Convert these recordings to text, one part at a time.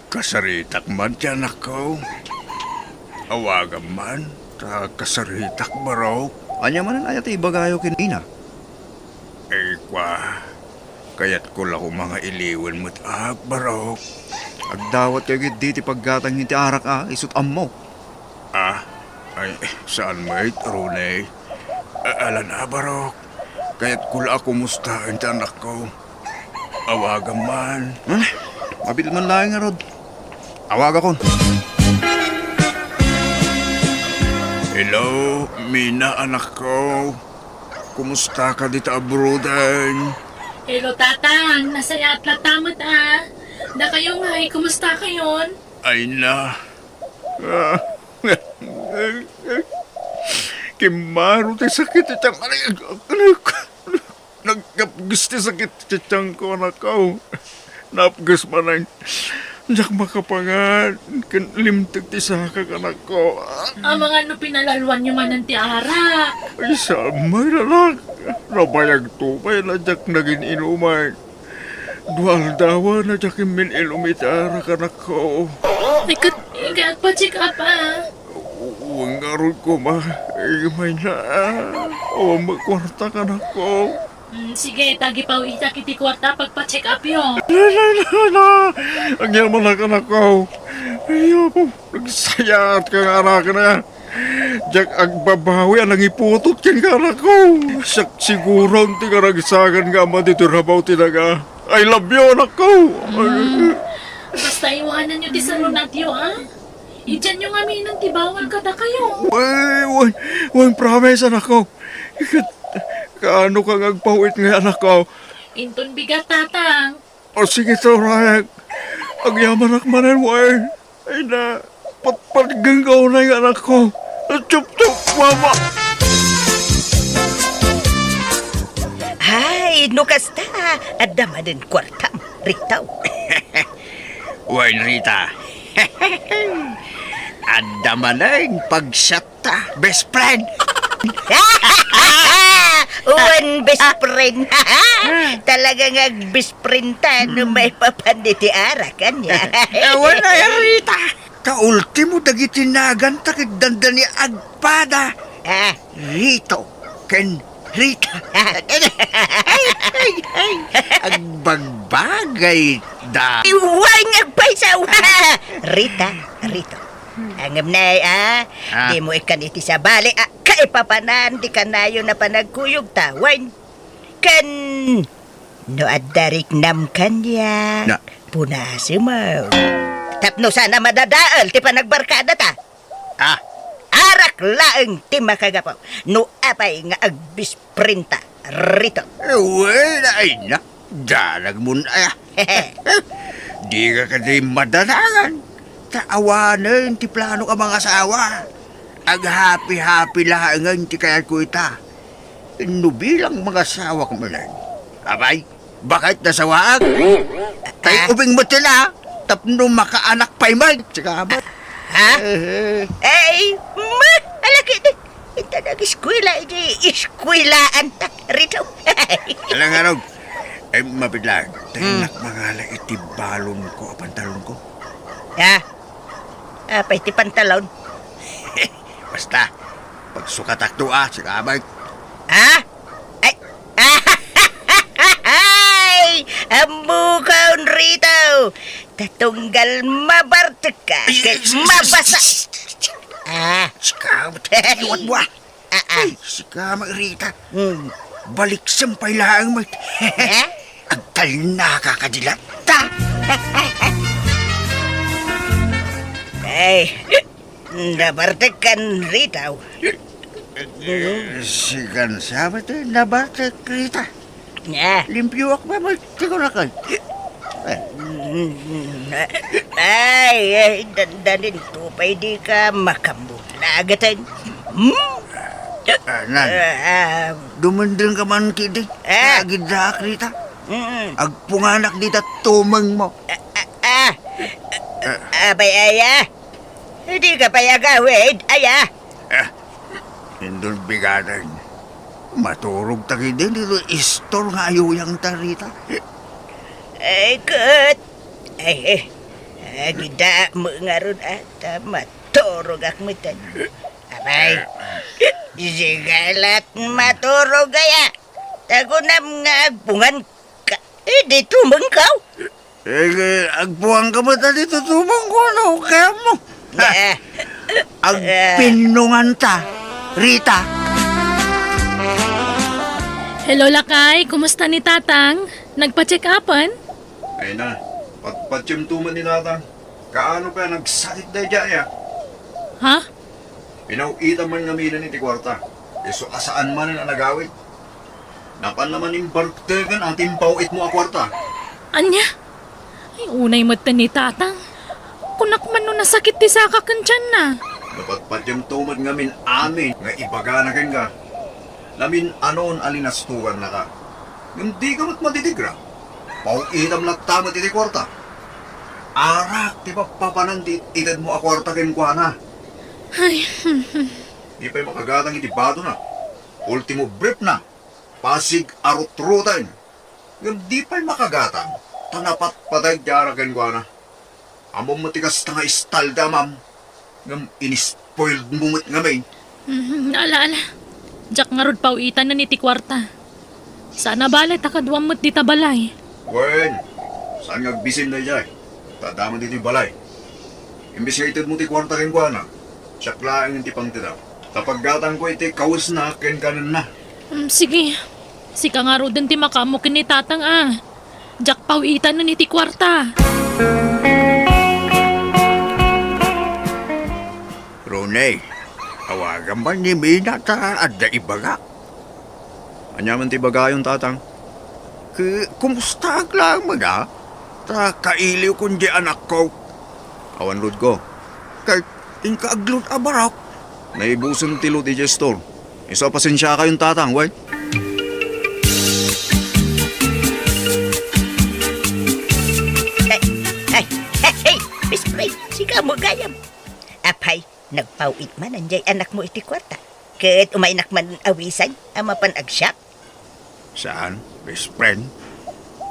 Kasaritak man tiyan ako. Awagan man, ta kasaritak barok. Anya man ang ayat ibagayo kinina. Kwa, kaya't ko lang mga iliwan mo't barok. Agdawat kayo gid diti paggatang hindi arak isut ammo. Ay, saan mait, Rune? Alan barok. Kaya't ko lang kumustahin tiyan ako. Awagan man. Mabil man lang nga rod. Awaga kon. Hello, Mina anak ko. Kumusta ka dito abrodan? Hello, tatang. Nasaya at latamot Da kayo nga, kumusta kayon? Ay na. Kimaro tayo sakit itang anak. Nagkapgis tayo sakit itang ko anak ko. Napgas man ang jak makapangan. Limtag ti sakag anak ko. Ang mga pinalalwan nyo man ng tiara. Ay samay na lang. Nabayag tupay na jak naging inuman. Dual dawa na jak imin ilumita anak ko. Ikat pa, check up Huwag nga ron ko ma. Ay may na. O magkwarta ka na ko. Sige, tagi pa ita kiti kwarta pagpa-check up yun. La. Ang yaman na ka na ko. Ayoko. Nagsayat ka nga anak na. Diyak agbabawi alang iputot ka nga anak ko. Siguro ang tinga nagsagan nga ama dito rabaw tinaga. I love you anak ko. Basta iwanan nyo ti salunatyo, Idiyan nyo nga minang tibawan kada kayo. Wang promise anak ko. Kaano kang agpawit nga anak ko? Inton bigat, tatang. O sige to, Rayag. Ang yaman akmanan, way. Ay na, patpaganggaw na yung anak ko. Chup-chup, mama. Ay, nukasta. Adama din kwartam. Ritaw. Way, Rita. Adama na yung pagsata. Best friend. Uwan best friend. Talaga nga best friend ta no may papanditi ara kanya. Ewan na yan, Rita. Ka-ultimo dagitinagan takit dandani agpada. Rito, ken Rita. Agbagbagay da. Iway nga paisawa. Rita, Rito. Angam na di mo ikan iti sa bali. Kaipapanan di kanayo na panagkuyog tawan. Kan no adarik nam kanya. Na. Punasi mo. Tapno sana madadaal ti panagbarkada ta. Arak laeng ti makagapaw. No apay nga agbisprinta. Rito. Ewan ay na. Dalag mo na. Di ka kasi madalangan. Taawanan ti plano ka mga asawa. Ag happy-happy lahangan ti kaya ko ita. No bilang mga asawa ko manan. Abay, bakit nasawaan? Tayo ubing mo tila. Tapno makaanak pa'y mag. Tsaka abay. Ay, alaki din. Ito nag-eskwela, iskwelaan ta rito. Alang anog. Ay, mabiglag. Tayo nakmangala iti balon ko, pantalon ko. Apay ti pantalon. Basta, pagsukatak doa, tsaka abay. Ay! Ay! Ambukaon rito! Tatunggal mabartek ka, kay mabasa! Sikamat, iwat mo Ay, sikamat, Rita. Balik sampay lang, mat. Agtal na kakadilat. Ay, nabartek kan rito. Sigan sabat, nabatek, Rita. Limpyo ako ba, mat? Tigo na kan. Ay, dandanin tupay di ka makambulagatan. Nan, dumandang ka man kiti. Agidak, Rita. Agpunganak dita tumang mo. Abay, aya. Hindi ka payagawid, aya. Indon bigadan. Maturog taki din dito. Istor nga ayuyang tarita. Ay, good. Ay, Agda mo nga ron ata maturog ak mitan. Abay, sigalat maturog kaya. Tagunam nga agpungan ka. Di tumengkaw. Agbuang ka mo dito tumang ko, ano, kaya mo. Ang pinungan ta, Rita. Hello, Lakay. Kumusta ni Tatang? Nagpa-check upan? Ay na, patpatyam-tuman ni Natang. Kaano pa nagsakit na dyan ya? Ha? Pinauita man namin ni Tikwarta. Iso asaan man na nagawit. Napan naman yung bartegan ang timpawit mo a kwarta. Anya? Ay, unay mata ni Tatang. Kunak man no nasakit ti saka kan tiyan na. Napatpatyam-tuman ngamin amin nga ibaga na ka. Lamin anon alinastugan na ka. Hindi ka mat matitigra. Pauitam laktamat iti kwarta. Arak, di ba papanan di itad mo a kwarta ken kuana. Ay, Di pa'y makagatang iti bato na. Ultimo brief na. Pasig arut-rutan. Ngam di pa'y makagatang. Tanapat patay diara ken kuana. Among matikas ta nga istalda, ma'am. Ngam inispoiled mumut ngamin. ala. Jak nga rod pauitan na ni ti kwarta. Sana balat akadwamot di tabalay. Wen, saan ngagbisin na jay? Tadaman dito yung balay. Imbis nga itad mo ti kwarta ken kuana. Siyak laing ti pangtida. Kapag gatang ko iti kawas na ken kanan na. Sige. Sika nga rod din ti makamo kin ni Tatang Jak pauitan na ni ti kwarta. Ronay, awagan ba ni Mina ta adda ibaga? Anyaman ti bagayon, Tatang. Kumusta ang lang mo na? Ta kailiw kundi anak ko. Awan lod ko. Kay inkaaglot abarak. Naibuson ti lod ti gestor. Isa pasensya kayong Tatang, way. Hey, Miss Pray, sika mo gayam. Apay, nagpauit man anjay anak mo iti kwarta. Ket umainak man awisan, ama pan agsak. Saan, best friend?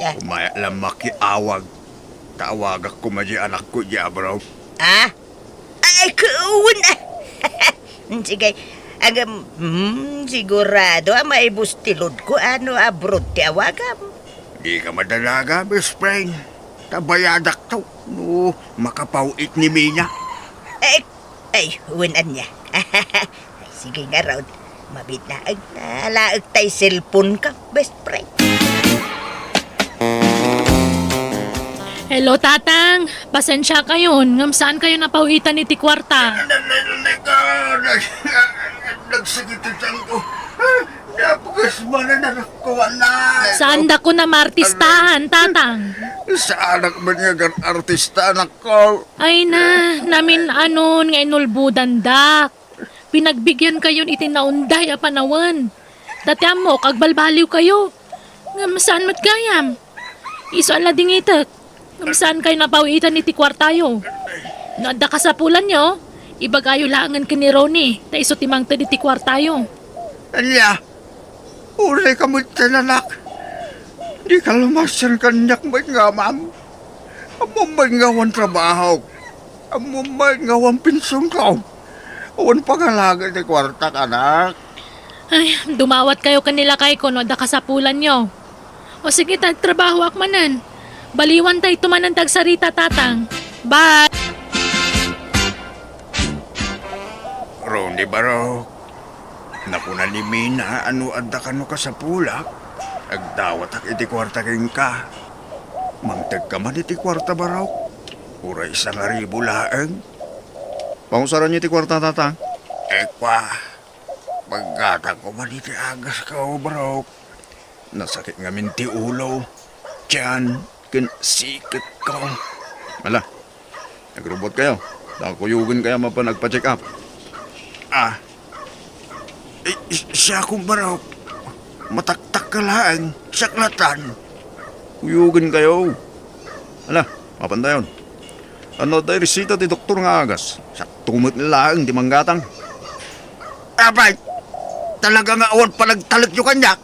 Ah, Umaya lang makiawag. Taawagak ko maji anak ko diya, bro. Ay, kuun Sige, agam, sigurado may bustilod ko ano abroad ti awagam. Di ka madalaga, best friend. Tabayadak to. No, makapauit ni Mina. Ay, huwanan niya. Ay, sige nga raw, mabit na ang nalaag tay cellphone ka, best friend. Hello, Tatang. Pasensya kayo. Ngam saan kayo napauitan ni ti kwarta? Nagsakit ang ko. Napagas mo na nakakuha na. Saan da ko na martistahan, Tatang? Sa anak mo niya gan artista, anak ko. Ay na, namin anon nga inulbudan dak. Pinagbigyan kayon itinaunday a panawan. Dati mo, kagbalbaliw kayo. Ngam saan mat gayam? Iso ala dingitek. Ngam saan kayo napauitan ni ti kwartayo? Naadda ka sa pulan nyo, ibagayo langan ka ni Ronnie, ta iso timang ta di ti kwartayo. Anya, ulay ka mo tinanak. Di ka lumasan kanyak mo nga, ma'am. Amumay nga wan trabaho. Amumay nga wan pinsong ko. Awan pangalaga ni kwarta ka, anak. Ay, dumawat kayo kanila kay ko, no, da ka sa pulan nyo. O sige, tagtrabaho akmanan. Baliwan tayo tumanantag sa Rita, Tatang. Bye! Ronnie Barok, napuna ni Mina, ano adda ka no ka sa pulak? Agdawat ak iti kwarta king ka. Mangtag ka man iti kwarta, Barok. Uray 1,000 laeng. Pangusaran niyo ti kwarta, Tatang. Ekwa, pagkata ko man iti agas ka, Barok. Nasakit nga min ti ulo. Tiyan, kin sikit ko. Ala, nagrobot kayo. Nakuyugin kaya mapa nagpa-check up. Siya kong Barok. Mataktak ka lang, saklatan. Kuyugin kayo. Ala, mapandayon. Ano tayo resita ti doktor nga agas? Saktumot nila ang di manggatang. Abay, talaga nga awan palagtalip yung kanyak.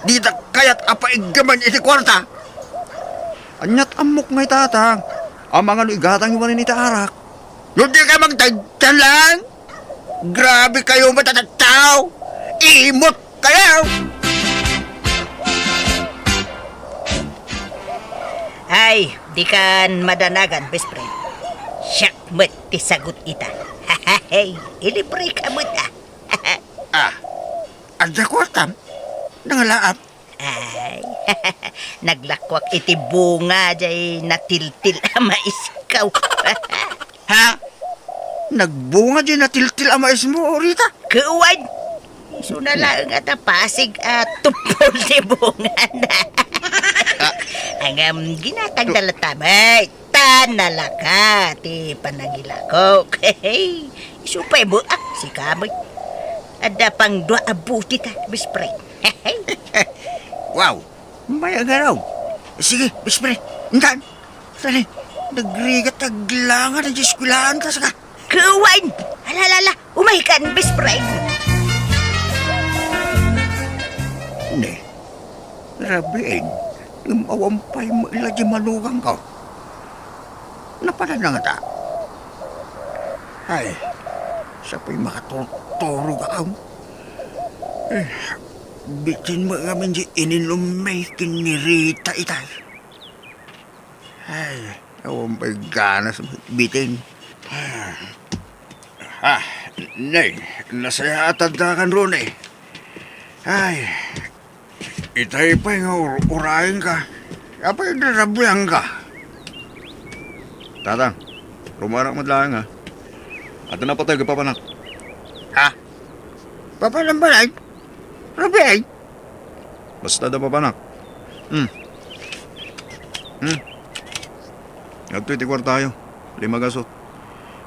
Di na kaya't apaiggaman iti kwarta. Anyat amok ngay Tatang. Ang mga igatang iwanin ni Tarak. Hindi ka magtagtan lang. Grabe kayo matatataw. Imot kayo. Ay, di kan madanagan, best friend. Siyak mo't tisagot ita. Hey, ilibre ka mo't Adya ko atam. Nangalaap. Ay, naglakwak iti bunga jay natiltil ama iskaw. Ha? Nagbunga din na tiltil ang mais mo, Rita. Kuwan! So na lang at pasig at tupol di bunga na. Ang ginatag dalatamay, tanalaka ti panagilako. Hey, isupay mo si kamoy. Ada pang dua abuti ta, bispre. Wow, may agaraw. Sige, bispre, intan. Sali, nagrigat taglangan ang eskwilaan ka sa ka. Kuwan! Alalala, umahikan, bispre. Ne, rabiin, mawampay mo ilagi malugang ka. Napala na nga ta. Ay, sapay makatuturo ka ang. Bitin mo nga man di ininumay kinirita itay. Ay, mawampay ganas bitin. Nay, nasaya atadakan ron eh. Ay, itay pa yung urahin ka. Apay narabuyan ka. Tatang, rumarak madlaang ha. At na patay ka papanak. Ha? Papalambalay? Rabiay? Basta da papanak. Nagtitikwar tayo. 5 gasot.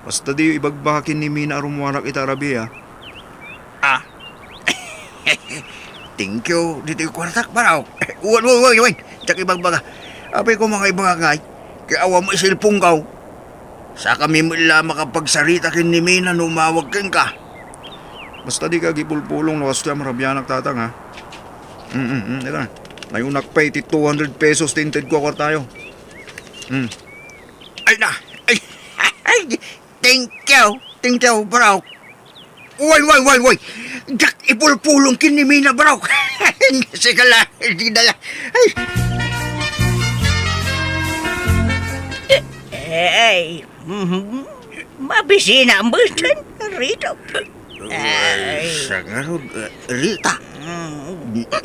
Basta di ibagbakin ni Mina arumwarak ita Rabi ha. Thank you. Dito yung kwartak paraw. Uwan. Tsak ibagbaga. Apay ko mga ibangangay. Kaya awa mo isilpong kaw. Sa kami mo ila makapagsarita kin ni Mina numawag kin ka. Basta di ka gipulpulong na wasto yung Rabianak tatang ha. Ito na. Nayunak pa iti 200 pesos tinted ko akor tayo. Ay na. Ay. Thank you, bro. Way. Jak ipulpulong kin ni Mina, bro. Sige lang. Hindi na lang. Ay. Ay, mabisina ang busan. Rito. Ay. Sa nga Rita.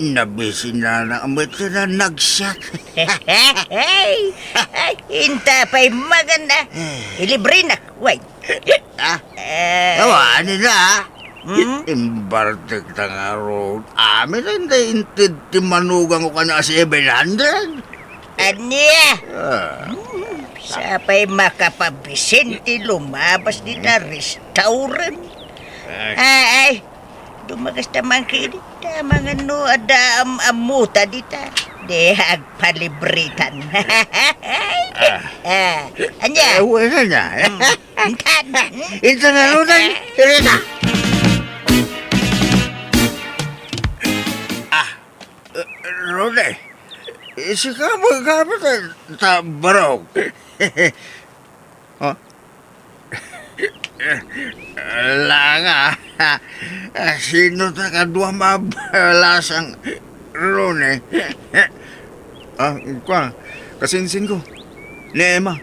Nabisin na ang mata na nag-shot. Hey, hinta pa'y maganda. Ilibre na, wait. Tawa, nila. Imbartek na nga road. Amin hindi intid timanugang ko ka na 700. Anya? Sa pa'y makapabisin ti lumabas di na restaurant. Ay, dumagas naman kayo dita, mga no, ada amuta dita. De, agpalibritan. Anya? Wala na. Intan. Ito na rodan. Rita. Rode. Si kapag sa barok. Ha? Langa. Sino na kadwa mabalasang Rone? Kwa, kasinsin ko. Ni Emma.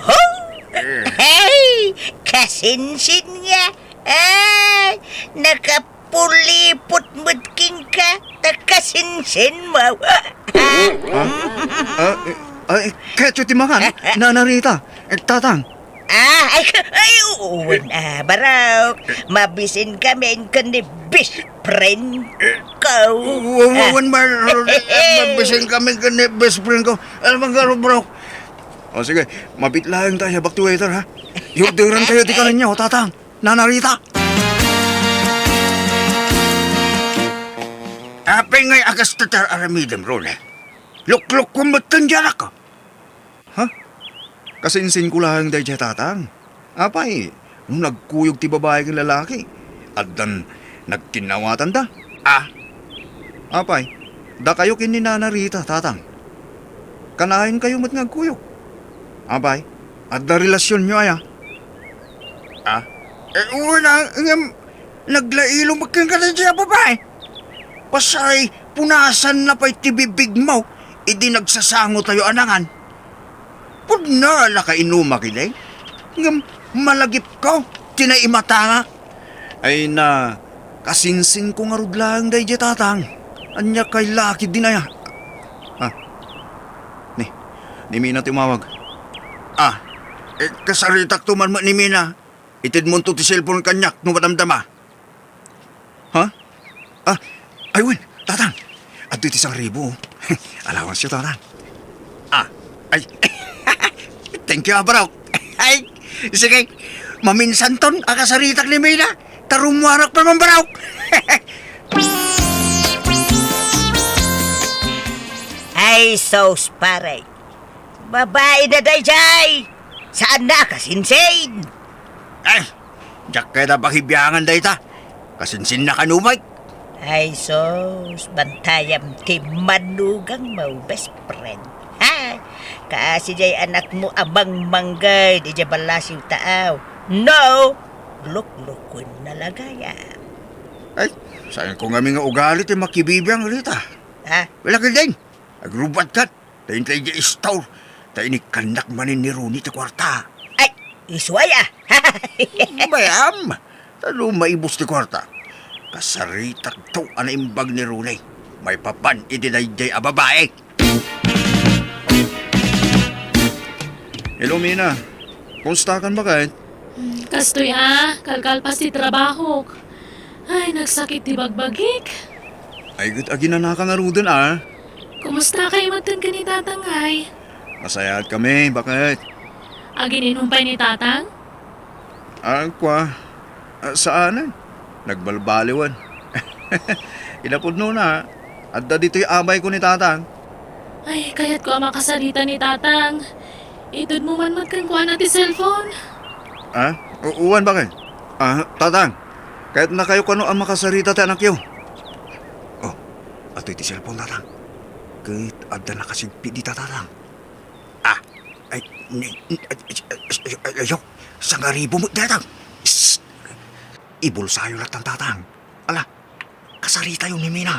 Ho! Hey! Kasinsin nga. Ay! Nakapulipot mutking ka. Takasinsin mo. Ketyo timangan. Nanarita. Tatang. Ay, uwan barok. Mabisin kami ka ni best friend ko. Wawan mabising kami kani best friend ko. Alam mo nga bro. O sige, mabitlahan tayo back to waiter ha. Yurdiran tayo di ka ninyo, tatang. Nanarita. Apay ngay agas tatar aramidem role. Lukluk kumatan dyan ako. Ha? Kasinsin ko lang dahil dyan, tatang. Apay, nung nagkuyog ti babae kang lalaki. At dan, nagtinawatan da. Apay, da kayo kin ni Nanarita, tatang. kanahin kayo mat nga kuyog. Abay, at da relasyon nyo ay Wala, naglailo magkang ka na siya, babae. Pasay, punasan na pa'y tibibig mo, idi nagsasango tayo anangan. Pudna, lakainuma kinay. Ngam, malagip ko, tinaimata nga. Ay na, kasinsin ko nga rudlang day di tatang. Anya kay laki din aya. Ni Mina tumawag. Kasaritak tuman mo ni Mina. Itid mo to ti cellphone kanyak, nung madamdama. Ayun, tatang. At iti 1,000. Alawan siya, tatang. Ay, thank you, Abraw. Ay, sige, maminsan ton, akasaritak ni Mina. Tarumwarak pa man, Abraw. Ay, sos pare. Babae na dayjay. Saan na kasinsin? Ay, jak kaya na pakibiyangan dahi ta. Kasinsin na kanumay. Ay, sos, bantayam ti manugang mo, best friend. Ha? Kasi jay anak mo abang manggay, di jay balasiw taaw. No! Luk-lukun na lagaya. Ay, saan ko nga nga ugalit yung makibibiyang rita. Ha? Wala ka din. Agrubat ka. Tayo tayo di store. Tayo ni kanak manin ni Rooney ti kwarta. Ay, iswaya. Bayam. Talo maibos ti kwarta. Kasaritak to ana imbag ni Rooney. May papan idinayday a babae. Hello, Mina. Kumusta kan ba kahit? Kastoy kalkalpas ti trabaho. Ay, nagsakit ti bagbagik. Ay, gut agi na nakangarudan Kumusta kayo matan ka ni Tatang ay? Masayat kami, bakit? Agininumpay ni Tatang? Saan? Nagbalbaliwan. Ilapod no na. At da dito'y amay ko ni tatang. Ay, kaya't ko ang makasalita ni Tatang. Itod mo man magkangkuhan na ti cellphone. Uwan bakit? Tatang. Kahit na kayo kano ang makasarita ti anak yo. Ato iti cellphone, tatang. Kahit adda na kasigpi di tatang. Ayaw, 1,000 mo datang. Ibulsayo lang ang tatang. Ala, kasarita yun ni Mina.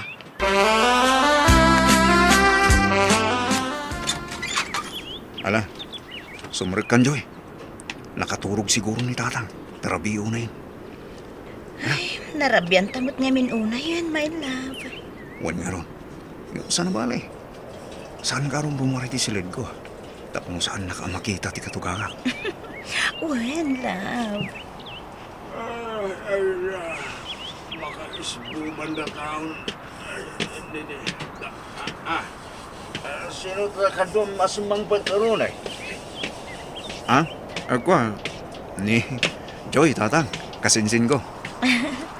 Ala, sumrek kan Joy. Nakaturog siguro ni tatang. Tarabiyo na yun. Narabyan tamot ngamin una yan, my love. Wan nga ron. Saan na bali? Saan ka ron bumari ti silid ko? Tapos saan nakamakita ti katugangak? Wan, love. Makaisbuman na taon. Sino ka doon masumang pantaron ay? Ni Joy, tatang. Kasinsin ko.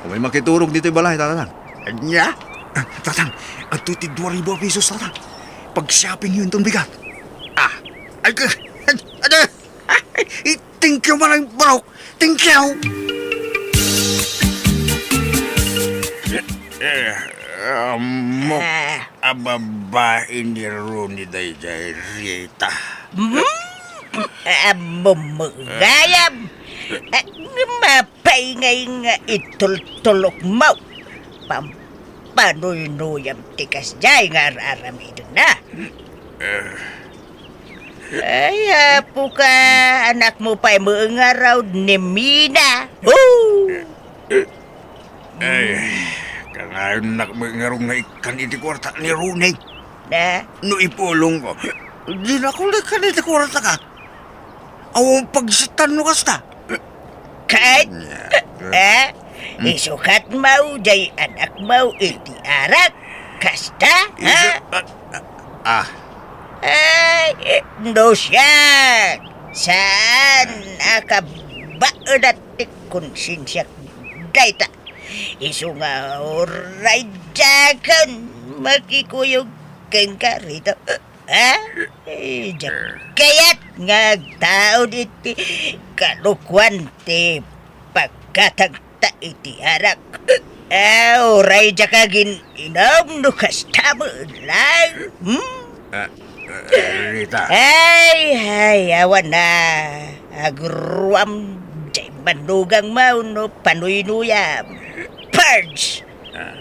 Kung may makiturog dito'y balay, tatang. Anya? Tatang, ang tuti 2,000 pesos, tatang. Pag-shopping yun itong bigat. Thank you malang bro. Thank you. Ang babae ni Rooney dayjay Rita. Bumugayam. Mapay nga itultulok mo. Panuy-nuyam tikas jay nga aramid na. Ay, hapo ka, anak mo pa'y mga raw ni Mina. Kangayon nakmangarong nga ikan iti kwarta ni Rooney. Na? No ipulong ko. Di na ko ka iti kwarta ka. Awang pagsitan no kasta. Kahit, isukat mo, jay anak mo, iti arak. Kasta, ha? Ay, no siya. Saan akabaan at konsensya dayta? Isu nga oray jagan makikuyog ken ka rito. Ha? Kaya't nga tao iti kalukwan ti pagkatagta iti arak. Oray jakagin inom no kastamo lang. Rita. Ay, awan na. Agruam, jay bandugang mau, no, panuy-nuyam. Purge!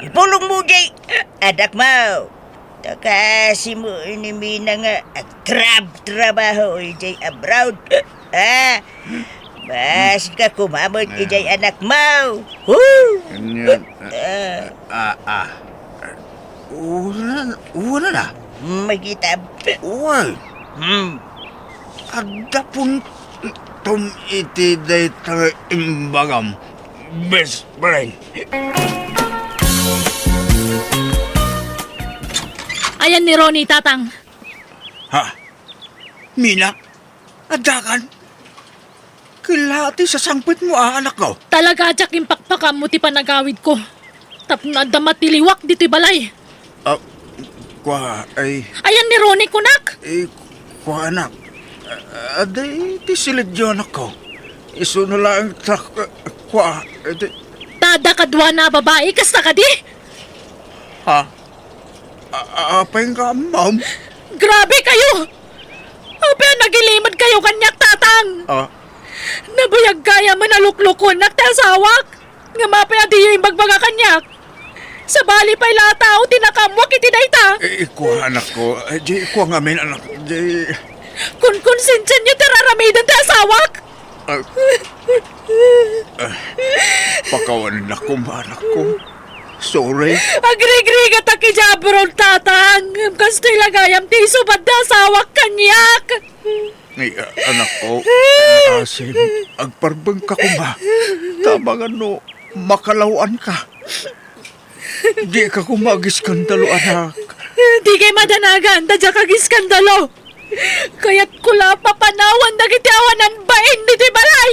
Ipulong mo, jay, adak mau. Takasi mo ini nga trabaho, jay abroad. Mas ka kumamot, jay anak mau. Woo! Ganyan. Una na. Magita. Uy, ada pun tom iti day tayo imbagam. Best friend. Ayan ni Ronnie, tatang. Ha? Mina? Adakan? Kilati sa sangpit mo, anak ko. Talaga, Jack, yung pakpakam mo ti panagawid ko. Tapos na damat tiliwak dito'y balay. Kwa, ay, Ayan ni Ronnie, kunak. kwa anak. Aday, ti silid yun anak ko. Iso na lang tak, kwa, edi, Tada kadwa na babae, kasta ka di. ha? Apay nga, ma'am. Grabe kayo. Ape, nagilimad kayo kanyak, tatang. Nabuyag kaya manaluklukon naktasawak. Nga mapaya di yung bagbaga kanyak. Sa bali pa'y latao, tinakamwak itinayta. Kwa anak ko, di, kwa nga min anak, di, Kun konsensya niyo tararamidan tasawak. pakawan na ko, anak ko. Sorry. Agri-gri ka takijabron, tatang. Kasto'y lagayam ti subad na sawak kanyak. Ay, anak ko, asim, agparbang ka ko ba? Tamang ano, makalawaan ka. Di ka kumagiskandalo, anak. Di kay madanagan, tadya kagiskandalo. Kaya't kula papanawan na kitiawanan bain dito'y balay.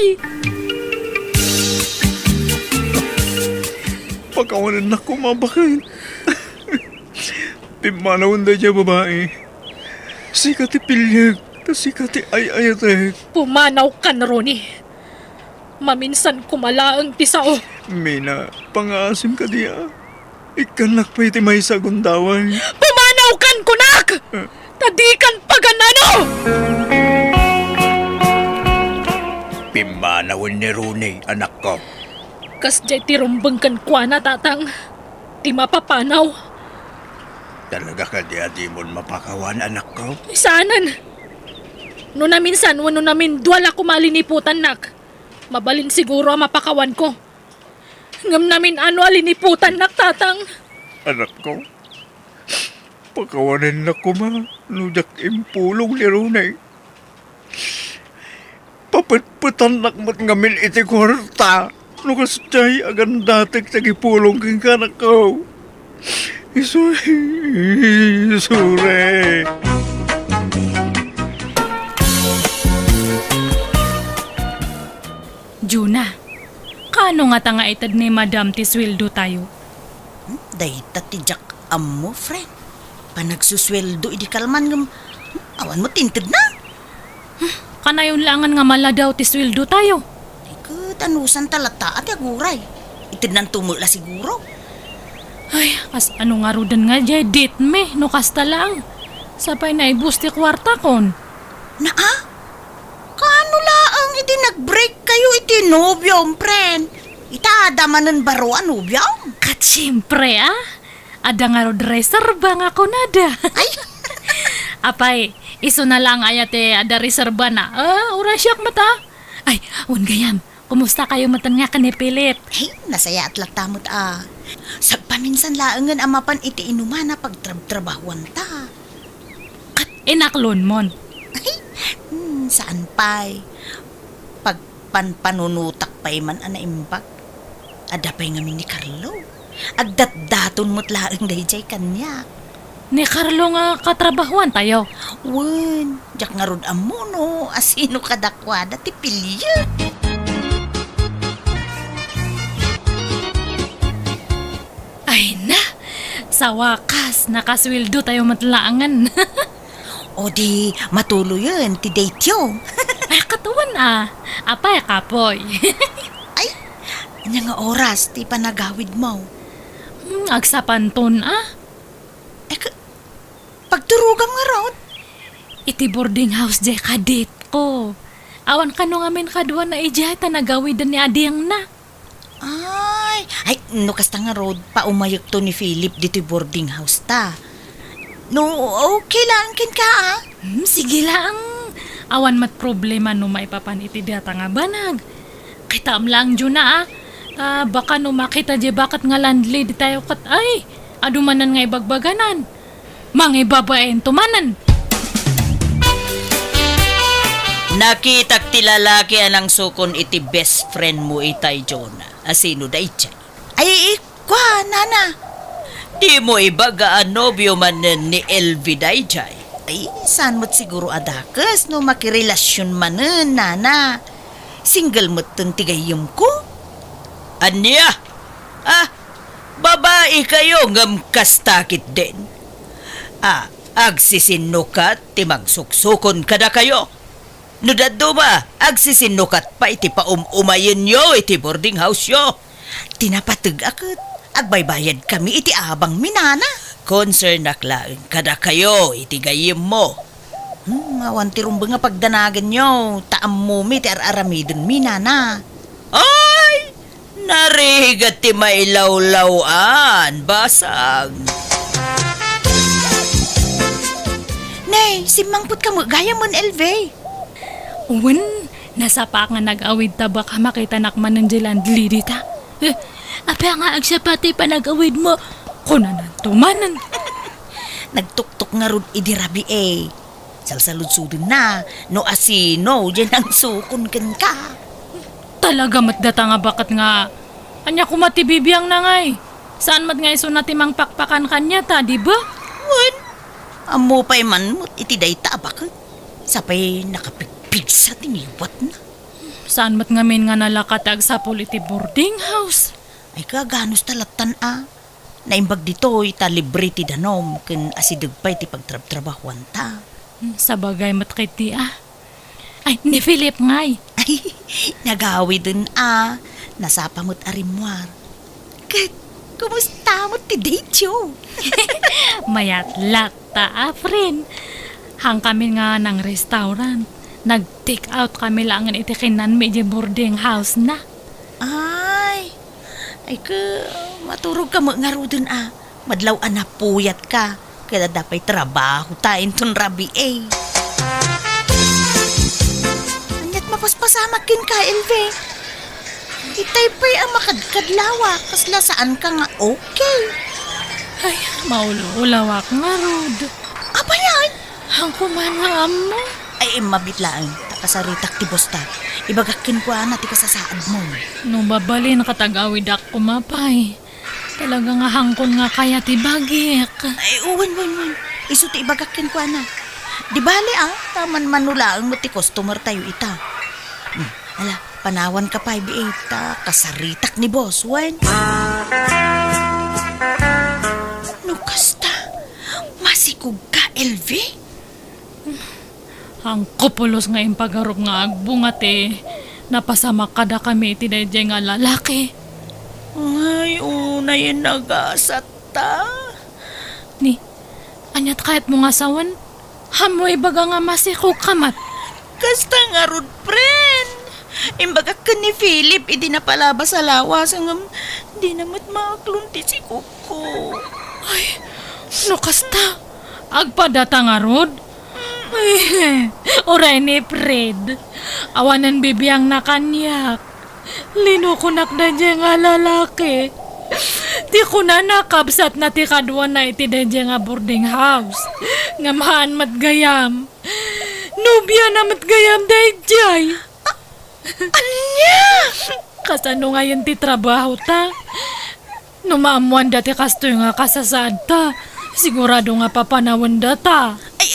Pagkawanan na kumabakain. Timanawan na niya babae. Sikati pilyag, sikati ay-ayatek. Pumanaw ka na, Ronnie. Maminsan kumalaang tisao. Mina, pangasim ka diya. Ikanak pa iti may sagundaway. Pumanaw kan kunak! Tadikan paganano! Pimanawan ni Rooney, anak ko. Kas jay tirumbang kan kwa na, tatang. Di mapapanaw. Talaga ka di mo mapakawan, anak ko? Isanan. No na minsan, wano namin duwala kumaliniputan, nak. Mabalin siguro ang mapakawan ko. Ngam namin ano aliniputan, nak, tatang. Anak ko, pakawanan na ko ma, nujak impulong ni Rooney. Papatpatan nakmat ngamin iti kwarta. Nukas jay agan datik tagipulong king kanak ko. Isure. Juna, kano nga tanga itad ni Madam ti sweldo tayo? Dahita ti Jack amo, friend. Panagsusweldo, idi kalman ng awan mo tinted na. Kanayon langan nga mala daw ti sweldo tayo. Tanusan talata at aguray. Itid nang tumula siguro. Ay, kas ano nga rudan nga jay dit me, no kasta lang. Sapay na ibus ti kwarta kon. Naa? Kano laang iti nag-break kayo iti nobyom, friend? Itadamanan baro ang nobyom? Kat siyempre ada nga rod reserba nga ko nada. Ay! Apay, iso na lang ayate ada reserba na. Urasyak mata. Ay, un gayam. Kumusta kayo matan nga ka ni Philip? Ay, nasaya at latamot Sa paminsan laangan amapan iti inuman na pagtrabahuan ta. Inaklon mon. Ay, saan pa'y? Pagpanunutak pa'y man anaimbag. Ada pa'y ngamin ni Carlo. Agdat-daton mo't laang dayjay kanya. Ni Carlo nga katrabahuan tayo. Wen, jak nga rod amuno, asino kadakwada ti pilya. Ay na, sa wakas, nakasweldo tayo matlaangan. O di, matulo yun, ti date yo. Ay, katuwan Apay, kapoy. Ay, anya nga oras, ti panagawid mo. Agsapanton Pagturugam nga ron. iti boarding house jay kadit ko. Awan ka no ngamin kadwa na ijay ta nagawidan ni adiyang na. Ay, no kasta nga road, paumayag to ni Philip dito boarding house ta. No, okay lang kin ka Sige lang. Awan mat problema no maipapan iti data nga banag. Kita lang dyan na baka no makita di bakat nga landlady tayo kat ay. Adumanan nga ibagbaganan. Mga babaen tumanan. Nakitak ti lalaki anang sukon iti best friend mo itay Jonah. Asino da itchay? Ay, kwa, nana. Di mo ibaga nobyo man ni LV da itchay. Ay, saan mo't siguro adakas no makirelasyon man nana. Single mo't tong tigayom ko? Anya? Babae kayo ngam kastakit din. Agsisinukat ti magsuksukon kada kayo. No daddo ba, agsisinukat pa iti umayin yo iti boarding house yo. Tinapatag akit, agbaybayad kami iti abang minana. Concern naklain kada kayo iti gayim mo. Awan ti rumba nga pagdanagan yo, taam mo mi ti araramidon minana. Ay! Narigat ti mailawlawan, basag. Nay, simangput ka mo, gaya mon LV. Uwan, nasa pa nga nag-awid ta baka makita nakman ng landlady ta. Apa nga agsapati pa nag-awid mo. Kunanan tumanan. Nagtuktok nga rod idirabi Salsaludsudin na, no asino, dyan ang sukon kan ka. Talaga matdata nga bakat nga. Anya kumatibibiyang na ngay. Saan mat nga iso natimang pakpakan kanya ta, di ba? Wan, amo pa'y man mo't itiday ta bakit. Sapay nakapigpig sa tiniwat na. Saan mat ngamin nga nalakatag sa politi boarding house? Ay kaganos talatan Naimbag dito ita libre ti danom ken asideg pa'y ti pagtrabahuan ta. Sa bagay mat kay ti Ay, ni Philip ngay. Ay, nagawi dun nasapa mo't arimwar. Kumusta mo't ti date yo? Mayatlat ta, friend. Hang kami nga ng restaurant. Nag-take out kami lang ang itikinan medyo boarding house na. Ay maturog ka mo nga ro dun Madlaw puyat ka. Kaya dapay trabaho tayo ton rabi Anyat mapaspasamakin ka, LV. Itay pa'y ang makadkadlawa. Kasla saan ka nga okay. Ay, maulawak nga, Rod. Apa yan? Ang kumana mo. Ay, mabitlaan. Takasaritak ti bosta. Ibagakin ko ti kasasaad mo. No babalin katagawid ako kumapay. Talaga nga hangkon nga kaya ti bagik. Ay, uwan. Isu ti ibagakin ko Di bali taman manulaang mo ti customer tayo ita. Ala, panawan ka pa ta kasaritak ni boss, wen. No kasta, masikog ka, LV? Ang kupulos nga yung pagharap nga agbungat napasama kada kami ti dayjay nga lalaki. Ay, una yan nagasat ta. Ni, anyat kahit mo nga sawan, hamoy baga nga masikog kamat. Kasta nga rod, friend. Imbaga ka ni Philip, idi na palabas sa lawas. Di namat makaklunti si Kuko. Ay, no kasta, agpadata nga rod. Ay, oray ni Fred, awanan bibiyang na kanyak. Linukunak na dyan nga lalaki. Ti ko na nakabsat na ti kadwa na iti dyan nga boarding house. Nga mahaan matgayam. Nubya na matgayam dayjay. Anya? Kasano nga yun ti trabaho ta? Numaamuan dati kastoy nga kasasaad ta. Sigurado nga papanawan data. Ay,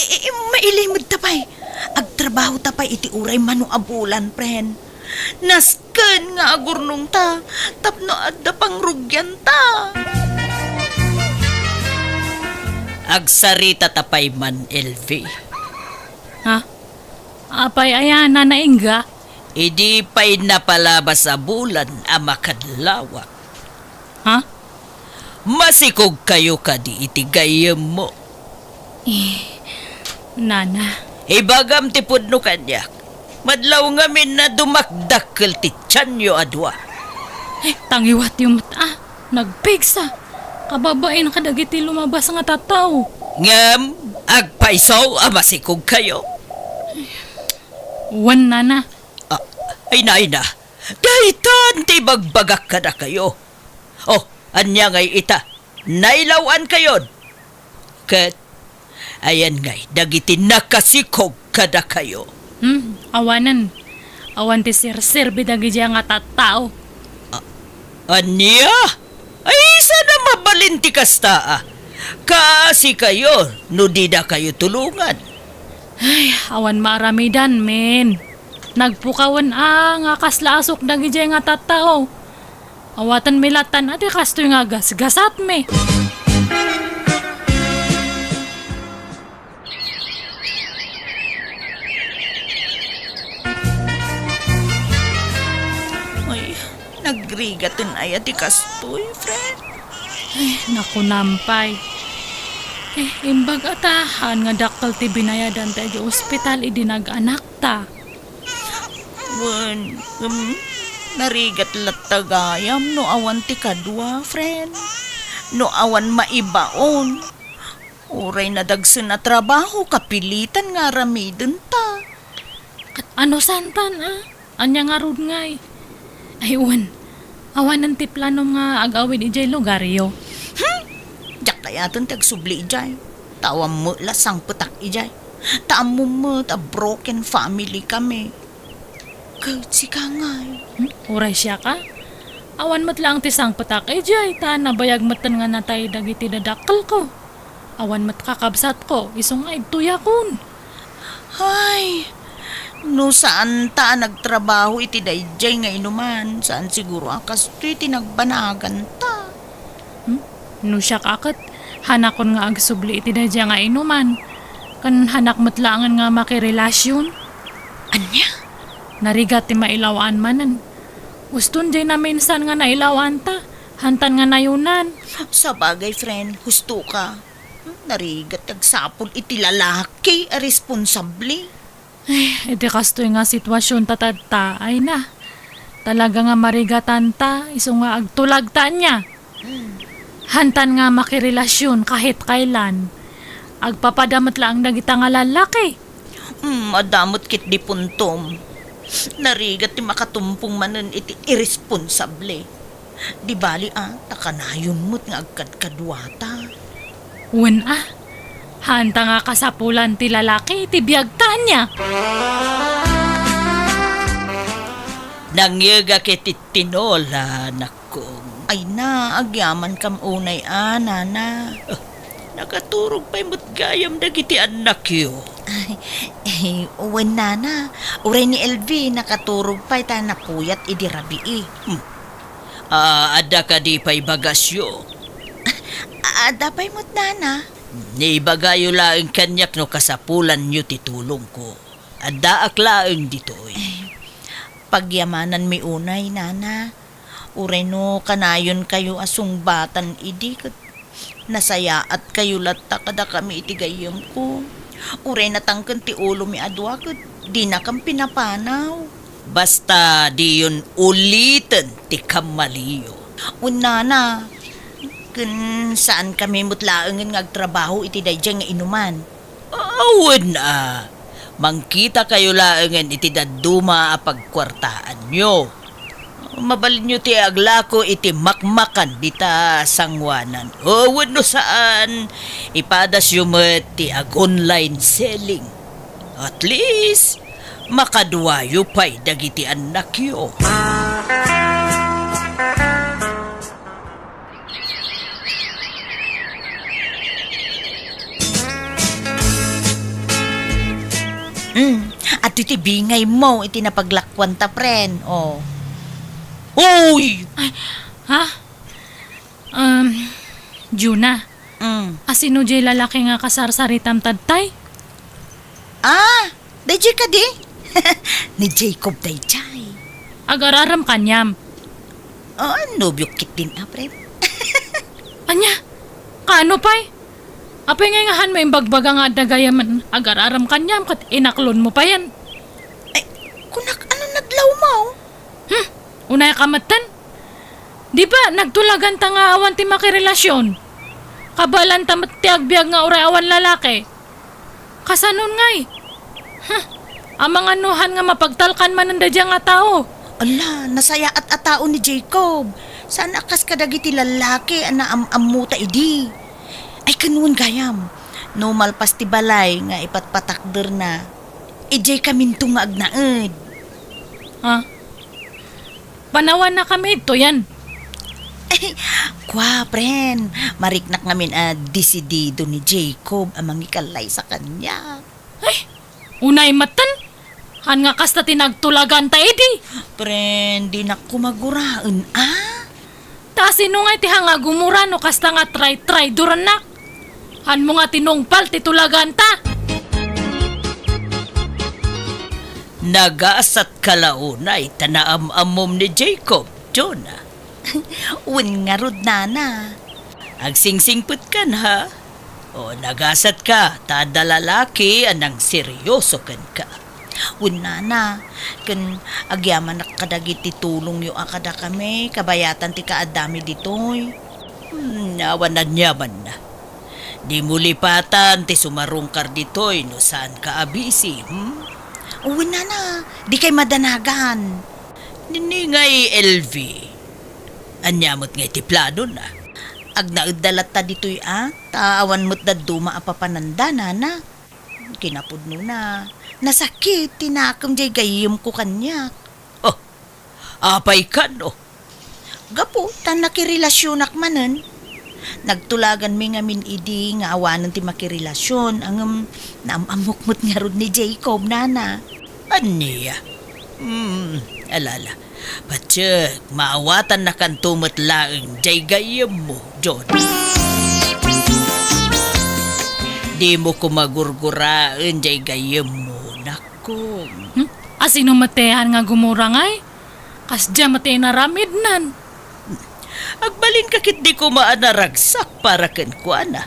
mailimod tapay. Agtrabaho tapay iti uray manu abulan, friend. Nasken nga agurnong ta. Tapno adda pangrugyan ta. Agsarita tapay man, LV. Ha? Apay ayan na naingga? Idi pa'y napalabas sa bulan ang makadlawa. Ha? Masikog kayo ka di itigayam mo. Nana, Ibagam ti pudno kanyak. Madlaw ngamin na dumakdakkel ti tiyanyo adwa. Tangiwat yung mata. Nagpigsa. Kababain kadagiti lumabas nga tataw. Ngam, agpaisaw amasikog kayo. Wan na. Ah, ay na. Dahitan ti bagbagak ka na kayo. Oh, anya ngay ita. Nailawan kayon. Kat, ayan ngay, dagiti nakasikog ka na kayo. Awanan. Awan ti sir bidagi nga tataw. Anya? Ay, sana mabalinti kasta. Kasi kayo, no di na kayo tulungan. Ay, awan maramidan, men. Nagpukawan nga kaslasok dagi nga tataw. Awatan milatan ati kastoy nga gasgasat me. Ay, nagrigatan ay ati kastoy, friend. Naku nampay. Imbag atahan nga daktal ti binayadan tayo ospital idinag-anak ta. Narigat latagayam no awan ti kadwa, friend. No awan maibaon. Uray na dagsun na trabaho, kapilitan nga ramidin ta. Ano santan Anya nga rod ngay. Aywan. Awanan ti plano nga agawid ijay lugaryo. Diyak kayatan tagsubli ijay. Tawam mo lasang petak ijay. Taam mo a broken family kami. Kahit si kangay. Uray siya ka? Awan mat lang ti sang patak ijay. Ta nabayag matan nga natay dagiti dadakal ko. Awan mat kakabsat ko. Isong ay tuyakon. Ay, no saan ta nagtrabaho iti dayjay nga inuman. Saan siguro akas iti nagbanagan ta. No siya kakot, hanakon nga agsubli iti dadya nga inuman. Kan hanak matlangan nga makirelasyon. Anya? Narigat ti mailawaan manan. Guston di na minsan nga nailawaan ta. Hantan nga nayunan. Sa bagay, friend, husto ka. Narigat tagsapol iti lalaki a responsable. Iti kastoy nga sitwasyon tatadta ay na. Talaga nga marigatan ta, iso nga agtulag ta niya. Hantan nga makirelasyon kahit kailan. Agpapadamat lang dagita nga lalaki. Madamot kit di puntom. Narigat ti makatumpong manen iti irresponsable. Di bali takanayon mo't nga agkadkadwata. Wen hanta nga kasapulan ti lalaki, ti biyagta niya. Nangyaga kiti tinola, nakong. Ay na, agyaman kam unay nana. Nakaturog pa'y mo't gayam dagiti anak yo. Uwan nana, uray ni LV nakaturog pa'y ta napuyat idirabi ada ka di pa'y bagasyo. Ada pa'y mo't nana. Ni bagayo laeng kanyak no kasapulan nyo titulong ko. Ada aklaeng ditoy. Pagyamanan mi unay nana. Uray no kanayon kayo asung batan idi kat nasaya at kayo latta kada kami itigayam ko. Uray natangkan ti ulo mi adwa kat di na kang pinapanaw. Basta di yun ulitin ti kamaliyo. Unana, kun saan kami mutlaangan ngagtrabaho iti dayjay nga inuman. Awan na. Mangkita kayo laangan iti daduma a pagkwartaan nyo. Mabalin nyo ti aglako iti makmakan dita sangwanan. Awan no saan. Ipadas yung ti ag-online selling. At least, makaduwayo pa'y dagiti anak yo. At iti bingay mo, iti napaglakwan ta, pren. Oh. Uy! Ha? Juna, asino jay lalaki nga kasarsaritam tadtay? Dayjay ka di? Ni Jacob dayjay. Agararam kanyam. Nobyo kit din, pren. Anya? Kaano pa'y? Apay ngayon mo imbagbaga nga dagayaman agar-aram kanyam kat inaklon mo pa yan. Ay, kunak ano naglaw mo? Unay kamatan. Di ba nagtulagan ta nga awan ti makirelasyon? Kabalan ta matiagbiag nga uray awan lalaki. Kasanon ngay? Amang anuhan nga mapagtalkan man ang dadya nga tao. Ala, nasaya at atao ni Jacob. Saan akas kadagiti lalaki ana amuta idi. Ay kanuan gayam. No malpas ti balay nga ipatpatakder na. Ijay kaminto nga agnaed. Ha? Panawan na kami ito yan. Kwa, pren. Mariknak ngamin desidido ni Jacob amang ikalay sa kanya. Ay, unay matan. Han nga kasta tinagtulagan ta edi. Pren, di na kumaguraan, Ta sino nga iti hanga gumura no kasta nga try duran na. Han mo nga tinungpal titulagan ta. Nagaasat kalaunay tanaam-amom ni Jacob, Jonah. Un nga rod nana. Agsingsingput kan ha. O nagasat ka, tada lalaki anang seryoso kan ka. Un nana, kan agyaman nakadagiti tulong yu akada kami, kabayatan ti kaadami ditoy. Nawan na nyaman na. Di mo lipatan ti sumarungkar ditoy no saan ka abisi, Uwi na, di kay madanagan. Niningay LV. Anyamot nga iti plano na. Ag nauddalat ta dito'y taawan mo't daduma apapananda na. Kinapudno na. Nasakit, tinakam jay gayim ko kanya. Oh, apay ka no. Gapo, tan nakirelasyonak manen. Nagtulagan mi nga min idi nga awanan ti makirelasyon ang naamamukmut nga rod ni Jacob nana. Aniya? Alala. Patsyak, maawatan na kan tumot laeng jay gayam mo, John. Di mo kumagurguraan jay gayam mo, nako. Asino matehan nga gumurangay? Kasdya mate naramid nan. Agbalin kakit di ko maanaragsak para ken kuana.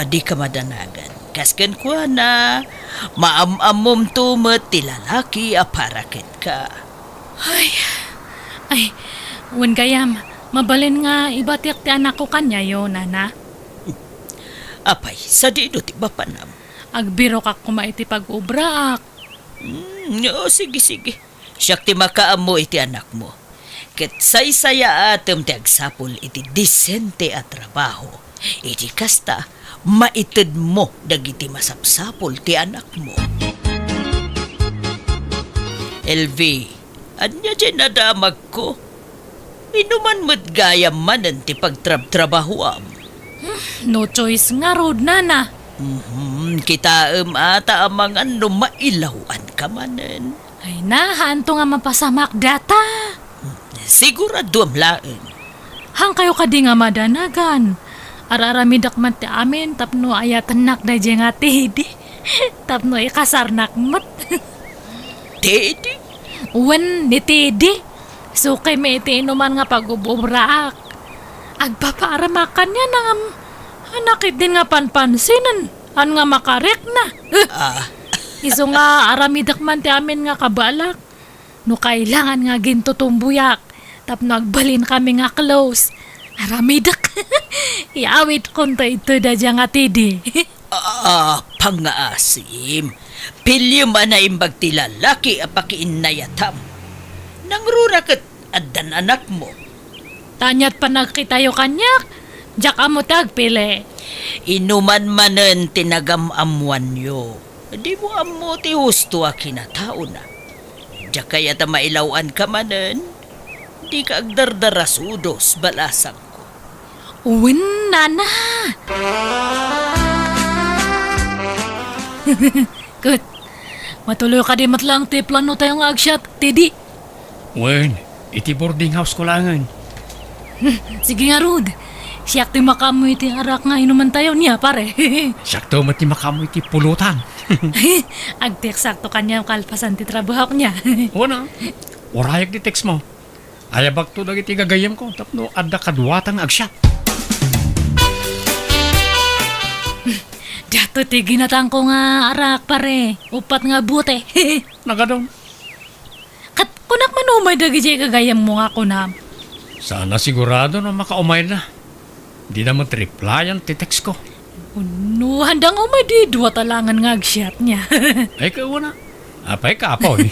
Di ka madanagan. Kas ken kuana, maamamom tumot ti lalaki para ken ka. Ay, wen gayam, mabalin nga ibatiak ti anak ko kanya yo, nana. Apay, sa dino ti bapanam. Agbiro kak kumaiti pag-ubrak. Sige. Siyak ti makaamo iti anak mo. Ket say-saya atem ti agsapol iti disente at trabaho. Iti kasta, maited mo dagiti masapsapol ti anak mo. LV, anya dyan nadamag ko. Inuman mo't gaya manan ti pagtrab-trabahoam. No choice nga rod, nana. Kita ata amang ano mailawan ka manan. Ay nahanto nga mapasamak data. Sigurado am laeng. Hang kayo kadi nga madanagan. Araramidak man ti amin, tapno ayatan nak da dyan nga tidi. Tapno ikasarnak mat. Tedi? Wen ni tidi. Sukay may iti inuman nga pag-ububrak. Agpapaaramakan niya nga hanakit din nga panpansinan. Han nga makarek na. Iso nga aramidak man ti amin nga kabalak. No kailangan nga ginto tumbuyak. Tapno agbalin kami nga close. Aramidak. Iawit konta ito da dyan nga tidi. Pangaasim. Pilyum na imbag ti lalaki apakiinayatam. Nangrura kat adan anak mo. Tanyat pa nagkitayo kanyak. Diyak amo tagpili. Inuman manen tinagamamuan yo. Di mo amo ti husto a kinatao na. Diyak kaya ta mailawan ka manen. Di ka agdardarasudos balasang ko. Uwin, nana. Good. Matuloy ka di matlang ti plano tayong agsyat, tidi. Wen, iti boarding house ko langan. Sige nga, Rod. Siyak ti makamoy ti arak nga inuman tayo niya, pare. Sakto mati makamoy ti pulutan. Agtik sakto kanya yung kalpasan ti trabaho niya. Wana, orayak di text mo. Ayabag to dagiti gagayam ko, tapno adda kadwatan agsyat. Dato ti ginatang ko nga arak pare. Upat nga buti. Nagadong. Kat kunak man umay dagi jay kagayam mo nga kunam. Sana sigurado na makaumay na. Di naman triplayan ti text ko. No, handang umay di dua talangan nga agsyat niya. Ay ka una. Apay ka apo eh.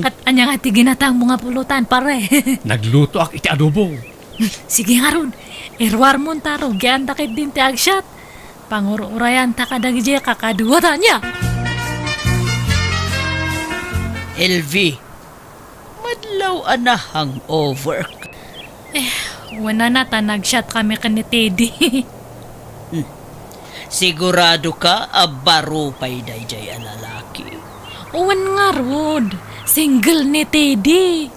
Kat anya nga ti ginatang mo nga pulutan pare. Nagluto ak iti adobo. Sige nga ron. Irwar mo taro. Gian takit din ti agsyat. Panguro-urayan ta kadagi jay kakadua ta niya. LV, madlaw ana hangover. Wala na ta nagshot kami ka ni Teddy. Sigurado ka abaro pay dayjay a lalaki. Uwan nga rod. Single ni Teddy.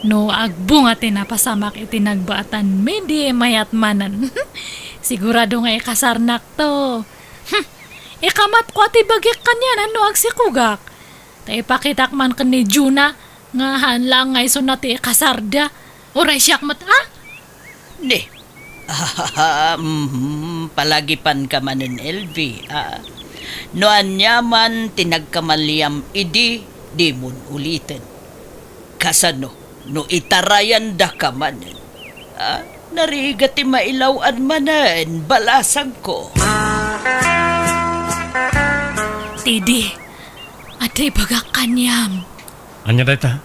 No, agbo nga tinapasamak itinagbaatan medi mayat manan. Sigurado nga ikasarnak to. Ikamat ko ati bagik kanyan ano agsikugak. Ta ipakitak man ka ni Juna nga hanlang nga iso na ti ikasarda. Oray siyak mat Ne. Palagipan ka manen LV. No anyaman tinagkamaliyam idi di mun ulitin. Kasano no itarayan da ka manen. Narigat ti mailawan manen balasang ko. Teddy. Ate bagak kanyam. Anya dayta.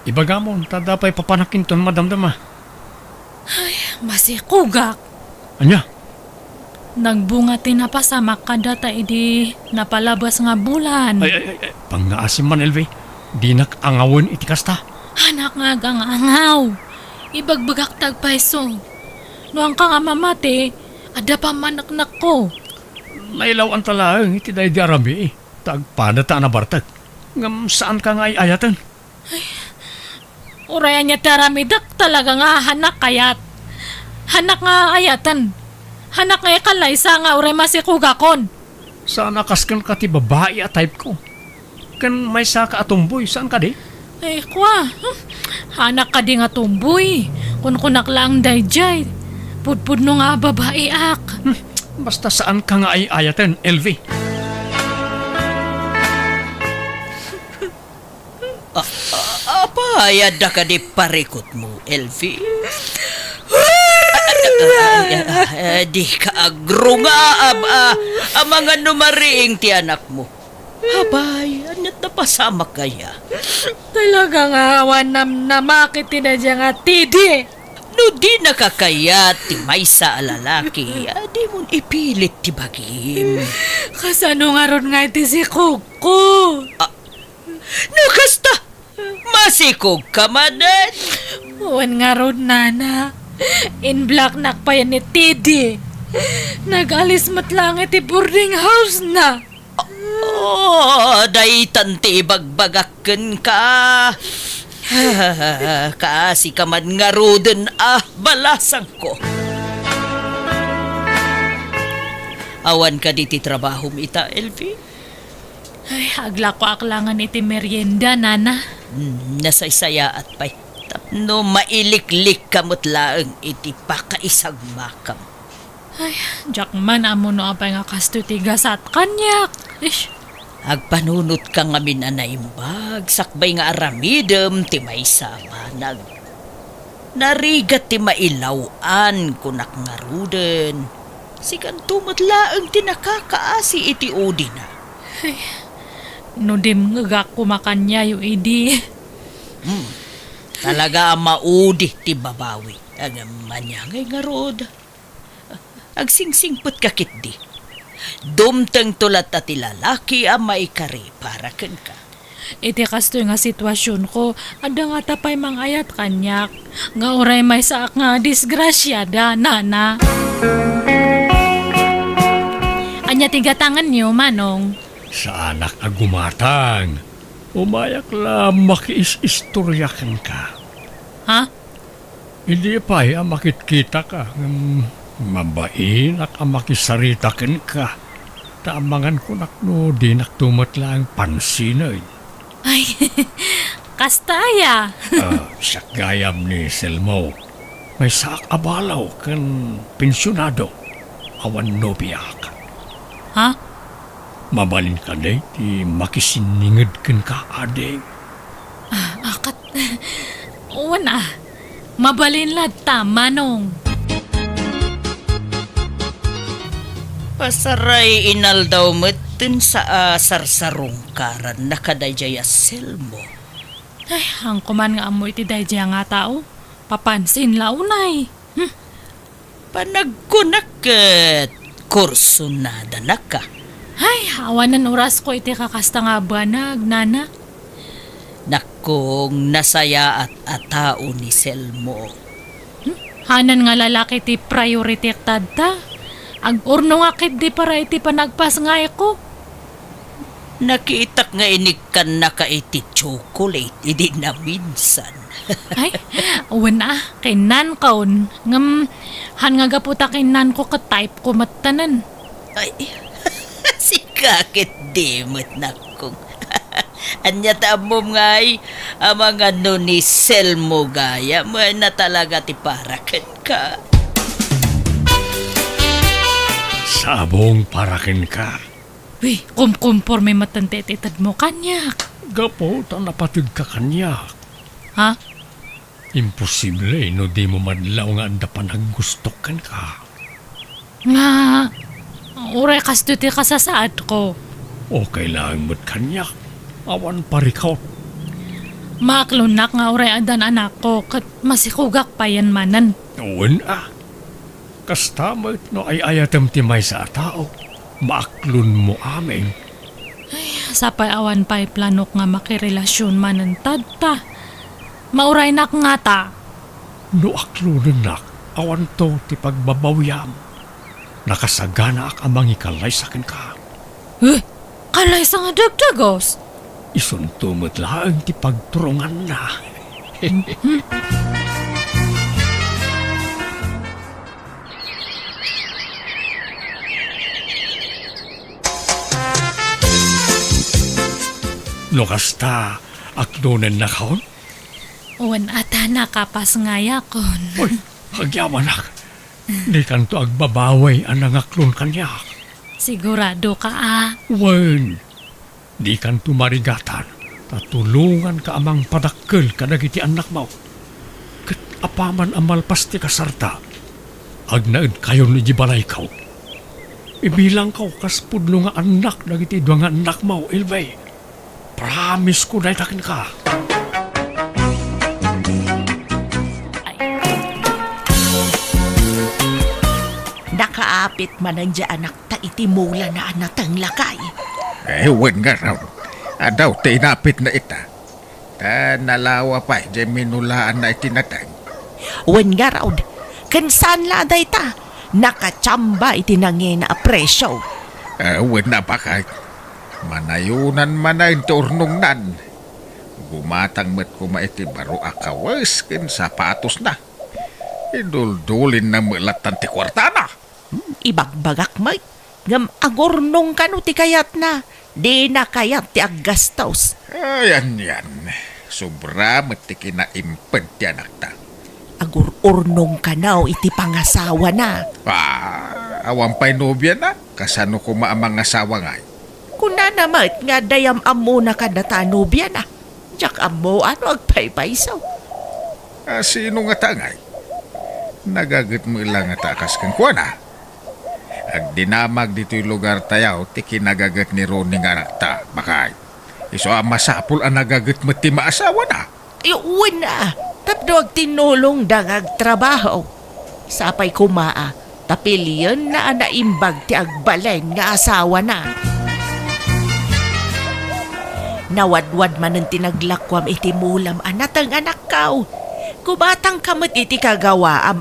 Ibaga mo, tadapay papanakin ton madamdama. Masikugak. Anya? Nagbunga tinapasamak ka data idi napalabas nga bulan. Ay. Pangaasim man, Elvi. Di nakangawon iti kasta. Anak nga gang angaw. Ibagbagak tagpaiso. No ang ka nga mamate, ada pa manaknak ko. Nailaw ang talaang iti day di arami. Tagpanata na bartag. Ngam saan ka nga ayatan? Urayan niya taramidak talaga nga hanak kayat. Hanak nga ayatan. Hanak nga kalaysa nga uray masikugakon. Sana kaskan ka ti babae a type ko. Kan may saka atumboy, saan ka di? Ay kwa, hanak ka di nga tumboy. Kunkunak lang dayjay. Pudpud no nga babae ak. Basta saan ka nga ayatan, Elvi? Apayad da ka di parikot mo, LV. Di ka agrunga ang mga numariing ti anak mo. Abay, anat na pasama kaya. Talaga nga awan namakit na dyan nga tidi. No di nakakaya ti may sa lalaki, di mo ipilit ti bagim. Kasano nga ron nga iti si Kuko. No kasta, masikog ka manan. Uwan nga ron nana. In black nakpayan ni Tidi. Nag-alis mat lang iti boarding house na. Daytan ti bagbagakken ka. Kasi ka man nga roden balasang ko. Awan ka di ti trabaho ita, Elvi? Ay, agla ko aklangan iti merienda, nana. Nasaysaya at pay. Tapno mailiklik kamot laeng iti pakaisag makam. Ay, jakman amo no apay nga kasto tigas at kanyak. Ish. Agpanunot ka nga minanaimbag, sakbay nga aramidem ti may samanag. Narigat ti mailawan kunak nga ruden. Sikan tumatlaang ti nakakaasi iti udi na. No dim ngagak kumakanya yu idi. Talaga maudi ti babawi. Ang manyangay nga rod. Agsingsingpot kakit di. Dumteng tulat at lalaki ang maikari para ken ka. Iti kasto nga sitwasyon ko, ada nga tapay mangayat kanyak. Nga oray may saak nga disgrasyada, nana. Anya tigatangan niyo, manong. Sa anak agumatang. Umayak lang makiis-istoryakan ka. Ha? Hindi pa makit-kita ka. Mabain at makisaritakin ka. Tamangan ko nakno di naktumat lang pansinay. Ay, kastaya. Sa gayam ni Selmo, may sak abalaw kan pensyonado. Awan nobya ka. Ha? Mabalin ka day, ti makisiningid ken ka ading. Akat... Una. Mabalin lad ta, Manong. Pasaray inal daw metin sa sarsarong karan nakadayjaya selmo. Ay, ang kuman nga amoy ti dayjay nga tao. Papansin launay. Panagkunaket kurso na danaka. Ay, awanan oras ko iti kakasta nga banag, nana. Nakong nasaya at atao ni Selmo. Hanan nga lalaki ti priority tadta. Ag urno nga kit di para iti panagpas nga ko. Nakitak nga inikan na ka iti chocolate, idi na minsan. Ay, wana, kinan kaon. Ngam, han nga gaputa kinan ko ka-type ko matanan. Ay, si kakit dimot na kong. Anya tamom ngay, amang ano ni Selmo gaya, mo na talaga ti parakan ka. Sabong parakin ka. Uy, kumkumpor may matantetitad mo kanyak. Gapo, ta napatid ka kanya. Ha? Imposible, no di mo madlaw nga anda pa naggustokan ka. Nga, uray kasto ti kasasaad ko. Okay lang mo't kanya. Awan parikaw. Maklunak nga uray adan anak ko, kat masikugak pa yan manan. Uwan Kastamot no ay ayatem ti may sa tao. Maaklon mo aming. Sapay awan pa'y planok nga makirelasyon manan tadta. Mauray nak nga ta. No aklunan nak, awan to ti pagbabawyam. Nakasagana ak amang ikalay sa akin ka. Kalay sa nga dagdagos. Isuntumot lang ti pagturungan na. No kasta, aklunan na kaon? Uwan ata nakapas nga yakon. Uy, hagyaman nak. Di kanto agbabaway ang nangaklon kanya. Sigurado ka Wen, di kanto marigatan. Tatulungan ka amang padakkel kadagiti anak mo. Kat apaman amal pasti kasarta. Agnaid kayo ni jibalay kaw. Ibilang kaw kaspudlo nga anak dagiti dua nga anak mo, Ilbay. Promise ko na itakin ka. Nakaapit man ang anak ta itimula na anatang lakay. Wen nga raw. Adaw, tinapit na ita. Ta nalawa pa, di minulaan na itinatang. Wen nga raw, kansan laday ta, nakachamba itinangin na apresyo. Wen na pa kay. Manayunan manayin ti urnong nan. Gumatang met kumaiti baro akawas kin sapatos na. Iduldulin na mulatan ti kwartana. Ibagbagak may, ngam agurnong kanu ti kayat na, di na kayat ti aggastos. Ayan yan. Sobra met ti kinaimped ti anak ta. Agururnong kanaw iti pangasawa na. Awan pa'y nobya na. Kasano ko maamang asawa ngay. Kuna namat nga dayam amo na kadatanubya na. Diyak amo ano agpaypaysaw. Sino nga tangay? Nagagat mo ilang nga takas kang kuha na. Ag dinamag dito'y lugar tayaw, ti kinagagat ni Ronnie nga anak ta. Bakay, iso ang masapul ang nagagat mo ti maasawa na. Iuwan na, tapdo ag tinulong dangag trabaho. Sapay kumaa, tapiliyon na anaimbag ti agbalen nga asawa na. Nawadwad man ang tinaglakwam iti mulam anatang anak kaw. Kubatang kamot iti kagawaam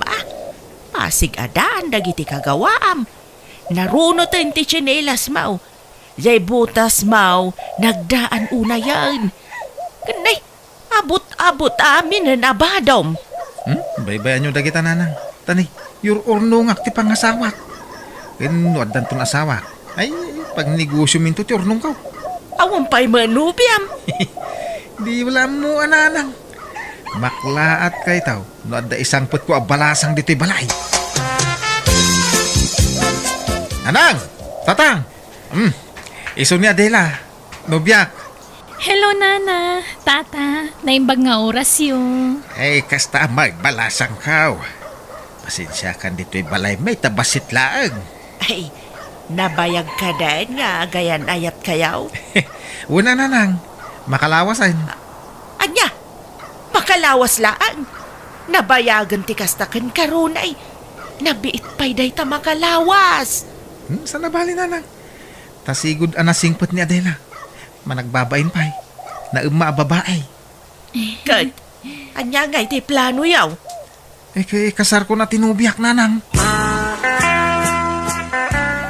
Pasig adaan dagiti kagawaam. Narunot ang ti chinelas mau. Jay butas mau, nagdaan una yan. Kanay, abot-abot amin na abadom. Baybayan nyo dagita nanang. Tanay, your urnongak ti pangasawak. Kinuad dan ton asawa. Ay, pag negosyo minto ti urnong kaw. Awan pa'y manubiam. Di wala mo ananang. Maklaat kay tao. No adda isang put ko abalasang dito'y balay. Anang! Tatang! Iso ni Adela. Nobyak. Hello, Nana. Tata, naimbag nga oras yun. Ay, kasta magbalasang kao. Pasensya kan dito'y balay may tabasit laang. Ay, nabayag ka dahil nga gayan ayat kayaw. Una na nang, makalawasan. Anya, makalawas laan. Nabayagan ti kastakan karunay. Nabiit pa'y day ta makalawas. Sa nabali na nang. Tasigod anasingpot ni Adela. Managbabain pa'y. Na babae. Kat, anya nga iti plano yaw. Kay kasar ko na tinubiyak na nang.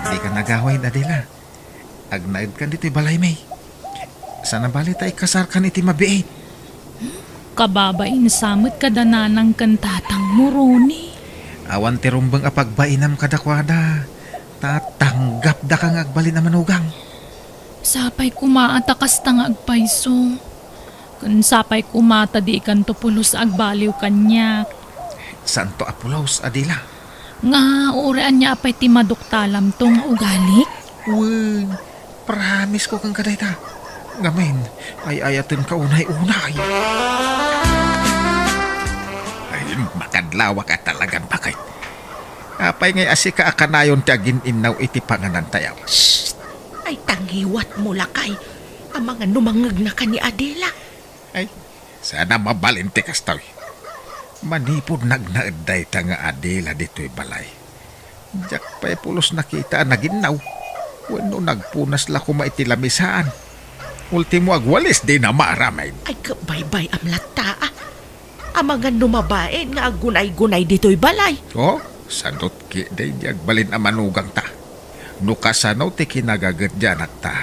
Di ka nagaway Adela. Agnaid ka dito'y balay may. Sa nabali tayo kasar ka iti mabiit. Kababain samot kadananang kantatang muroni. Awan ti rumbang apagbainam kadakwada. Tatanggap da kang agbalin na manugang. Sapay kumaatakas tang agpaiso. Kun sapay kumata di kan tupulos agbaliw kanyak. Santo Apulos, Adela. Nga urean niya apay ti maduktalam tong ugalik. Uy, promise ko kang kadayta. Ngamen, ay ayatin ka unay-unay. Ay, makadlawa ka talagang bakit. Apay ngay asika akanayon tiagin inaw iti panganan tayaw. Ay, tangiwat mo lakay. Ang mga numangag na ka ni Adela. Ay, sana mabalinti kastaw. Manipod nagnaeday ta nga Adela dito'y balay. Diyak pa'y pulos nakita naginaw. Wano nagpunas la kumaitilamisaan. Ultimo agwalis di na maramay. Ay, kabaybay amlata ah. Ang mga numabain nga gunay-gunay dito'y balay. Oh, sanot ki day diag balin amanugang ta. Nukasanaw ti kinagagat dyan at ta.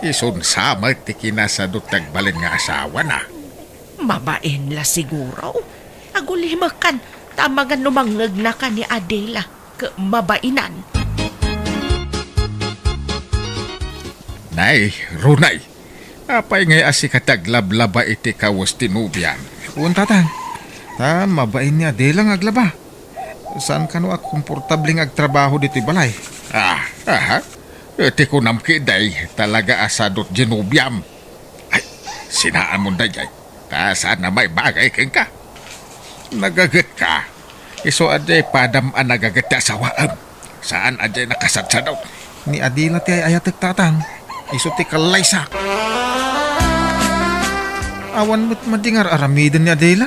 Isun sama ti kinasadot tagbalin nga asawa na. Mabain la siguro. Agulimakan, tama nga numangag na ka ni Adela. Mabainan. Nay, Runay. Apay ngay asikataglablaba iti kawas tinubyan. Unta ta. Ta, mabain niya Adela nga aglaba. Saan ka no komportabling agtrabaho dito'y balay? Aha. Iti ko namkiday talaga asadot ginubyam. Ay, sinaan mo na jay. Ta, saan na may bagay kang ka? Nagagat ka. Iso aday padam ang nagagat ti asawaan. Saan aday nakasadsadaw? Ni Adela ti ay ayatek tatang. Iso ti kalaysa. Awan mo't madingar aramidin ni Adela.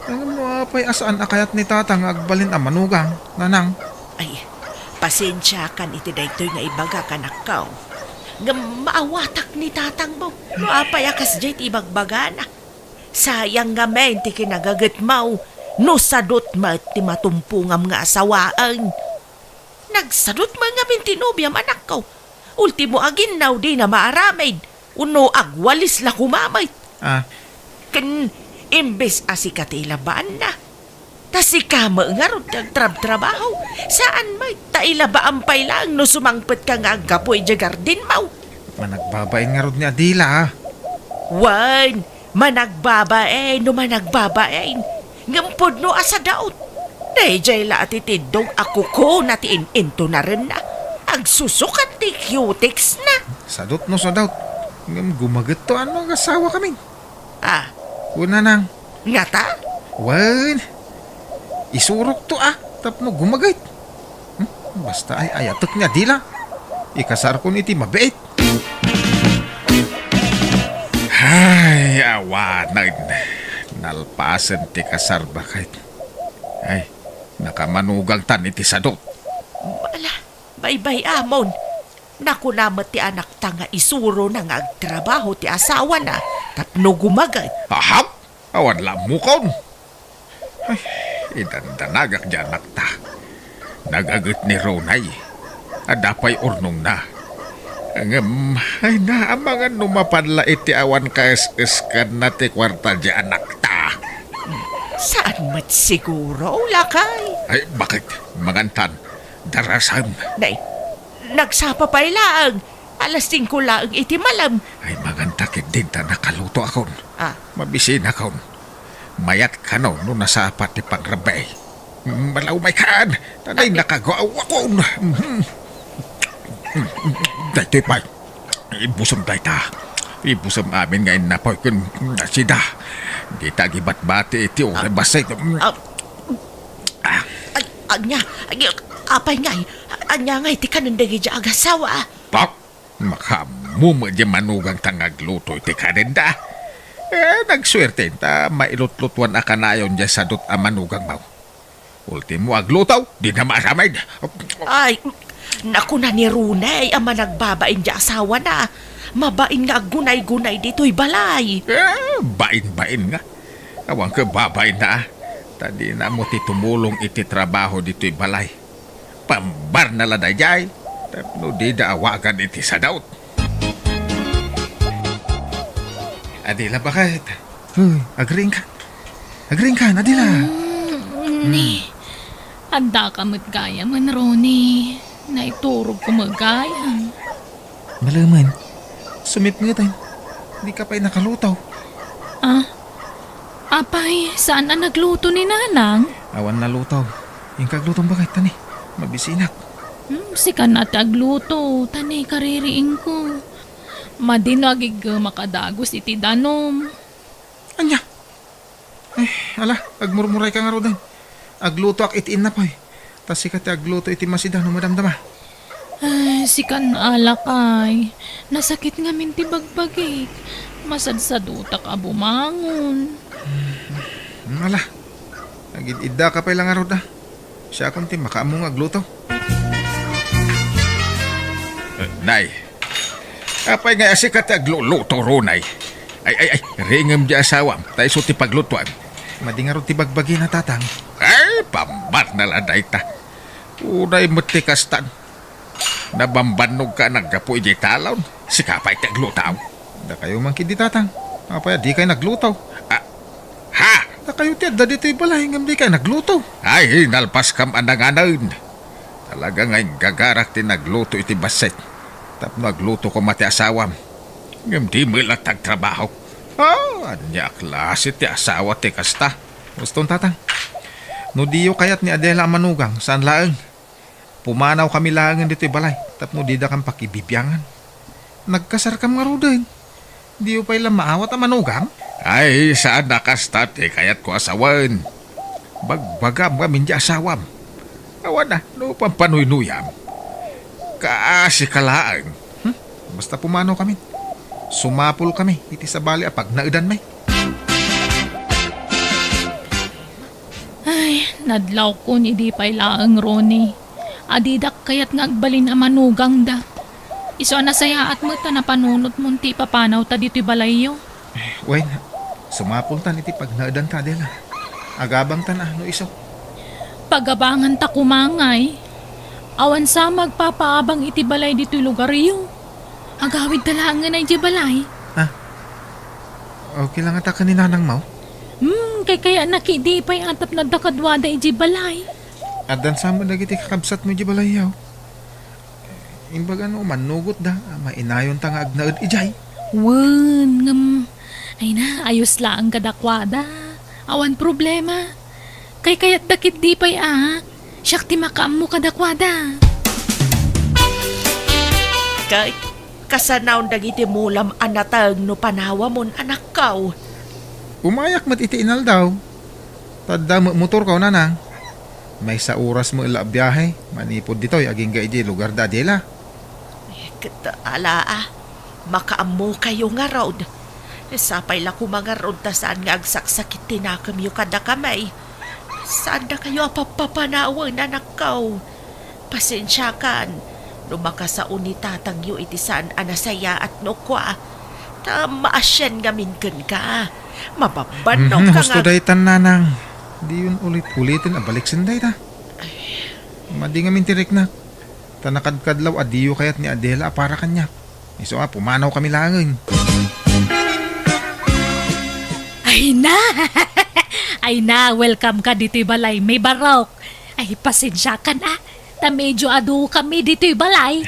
Ang mo apay asaan akayat ni tatang agbalin ang manugang. Nanang. Ay, pasensya kan iti daytoy nga ibaga kanakaw. Nga maawatak ni tatang mo. Maapay akas jay ibagbaga na. Sayang nga men ti kinagagat mau. No sadot ma ti matumpungam nga asawaan. Nagsadot man nga bintinubyam anak ko. Ultimo aginaw di na maaramid. Uno agwalis la kumamay. Kan imbes asikatila-baan na. Tasikama nga ron nagtrab-trabaho. Saan may tailabaan pay lang no sumangpet ka nga agapoy dya gardin mau. Managbabain nga ron ni Adela. Wan, managbabain no managbabain. Ngampod no asa daot. Dayjay la atitindong ako ko na into na rin na. Agsusukat ti cutics na. Sadot no sadot. Ngam gumagat to ano ang asawa kami. Una nang. Nga ta? Wan. Isurok to tapno gumagait. Basta ay ayatok niya dila. Ikasar ko niti mabait. Ay, awanan. Nalpasan ti kasar bakit. Ay, nakamanugang tan iti sadot. Wala, bye-bye amon. Nakunamat ti anak ta nga isuro na nga agtrabaho ti asawa na tapno gumagay. Ahap! Awan lamukon. Ay, idandanagak dyan nakta. Nagagat ni Ronay. Adapay urnong na. Ay naamangan numapanla iti awan kaes-eskan na ti kwarta dyan nakta. Saan mat siguro, lakay? Ay, bakit? Mangantan. Darasan. Nay, nagsapa pa'y laang. Alas 5 laang iti malam. Ay, magantakit din ta nakaluto akon. Mabisin akon. Mayat ka no nasapat ti pangrabay. Malaw may kaan. Tanay nakagawa akon. Daytoy pay. Ibusom dayta. Ibusom amin ngayon na poy kun sida. Di tagibat-bati iti oray basay. Anya, apay ngay. Anya ngay, ti kanandagi dya agasawa. Pak, makamumo di manugang tangagluto iti kanenda. Nagswerte ta mailutlutuan akanayon dya sa dut amanugang mau. Ultimo aglutaw, di na maramay. Ay, naku na ni Runay, ama nagbabain dya asawa na. Mabain nga gunay-gunay dito'y balay. Bain-bain nga. Awang ka babain na. Tadi na mo ti tumulong iti trabaho dito'y balay. Pambar na ladayay. Tapno di daawagan iti sa daot. Adila bakit? Agring ka. Agring ka, Adila. Ni, anda ka matgaya man, Ronnie. Naiturog ko magaya. Malaman. Sumit nga tayo. Di ka pa'y nakalutaw. Apay, saan na nagluto ni Nanang? Awan na lutaw. Yung kaglutong bakit, tani? Mabisinak. Si kanat agluto, tani kaririing ko. Madinagig makadagos iti danom. Anya? Ay, ala, agmurmuray ka nga ro din. Agluto ak itiin na pa'y. Tas sikat agluto iti masida no madamdama. Ay, si kan alakay. Nasakit nga minti bagbagik. Masadsadutak abumangon. Ala, nagid-idda ka pa'y lang nga ro da. Siya akong ti makaamong agluto. Nay, apay nga sikat agluluto ro, nay. Ay, ringam di asawam. Tayo so ti paglutuan. Madi nga ro ti bagbagi na tatang. Ay, pambar na laday ta. Unay matikastan. Nabambanog ka naggapo iti talaw. Sikapay ti aglutaw. Da kayo man kidi tatang. Apay, di kayo naglutaw. Ha? Da kayo ti adda dito'y balay. Hingam di kayo nagluto. Ay, nalpas kam anang-anain. Talaga nga'y gagarak ti nagluto iti baset. Tapno nagluto ko mati asawam. Ngam di mo ilatag trabaho. Anya klase ti asawa ti kasta. Gustong tatang. No diyo kayat ni Adela manugang, saan laeng? Pumanaw kami laengan dito'y balay, tapno di da kang pakibibyangan. Nagkasar kam nga ro din. Diyo pa'y lang maawat ang manugang? Ay, saan nakasta ti kayat ko asawan? Bagbagam kami di asawam. Awan na, no pampanuynuyam. Kaasi kalaeng. Basta pumanaw kami. Sumapul kami, iti sa bali apag naudan may. Ay, nadlaw ko ni di pa'y laang, Ronnie. Adidak kayat nga agbalin ang manugang da. Iso na saya at mo ta na panunot mo ti papanaw ta dito'y balayo. Wen, sumapul tan iti pag naudan ta, Adela. Agabang tan no iso. Pagabangan ta kumangay. Awan sa magpapaabang iti balay dito'y lugar iyo. Agawid talangan ay di balay. Okay lang ata ka ni Nanang Mau. Kaya nakidi pa'y atap na dakadwada iji balay. Adan sa mo nagiti kakabsat mo di balayaw. Imbaga no, manugot da. Mainayon ta nga agnaad ijay. Wen, ay na, ayos lang kadakwada. Awan problema. Kaya't dakit di pa'y siyak ti makaam mo kadakwada. Kay, kasanaw dagiti mulam anatag no panawa mon anak kaw. Umayak mat iti inal daw. Tadda motor ka Nanang. May sa oras mo ila biyahe. Manipod dito'y aging gaidi lugar da Adela. Ala makaamo kayo nga road. Sapay la ko mga road ta saan nga agsaksakit tinakam yu kada kamay. Saan na kayo apapapanawan anak kaw? Pasensya kan. Lumaka sa unitatang yu iti saan anasaya at nukwa. Maasyan nga minkan ka. Mababanaw ka Gusto nga. day tan Nanang. Di yun ulit-ulitin abalik sinday ta. Madi nga mintirik na. Tanakadkadlaw adiyo kayat ni Adela para kanya. Iso pumanaw kami langin. Ay na! Ay na, welcome ka dito'y balay. May barok. Ay, pasensya ka na. Ta medyo adu kami dito'y balay.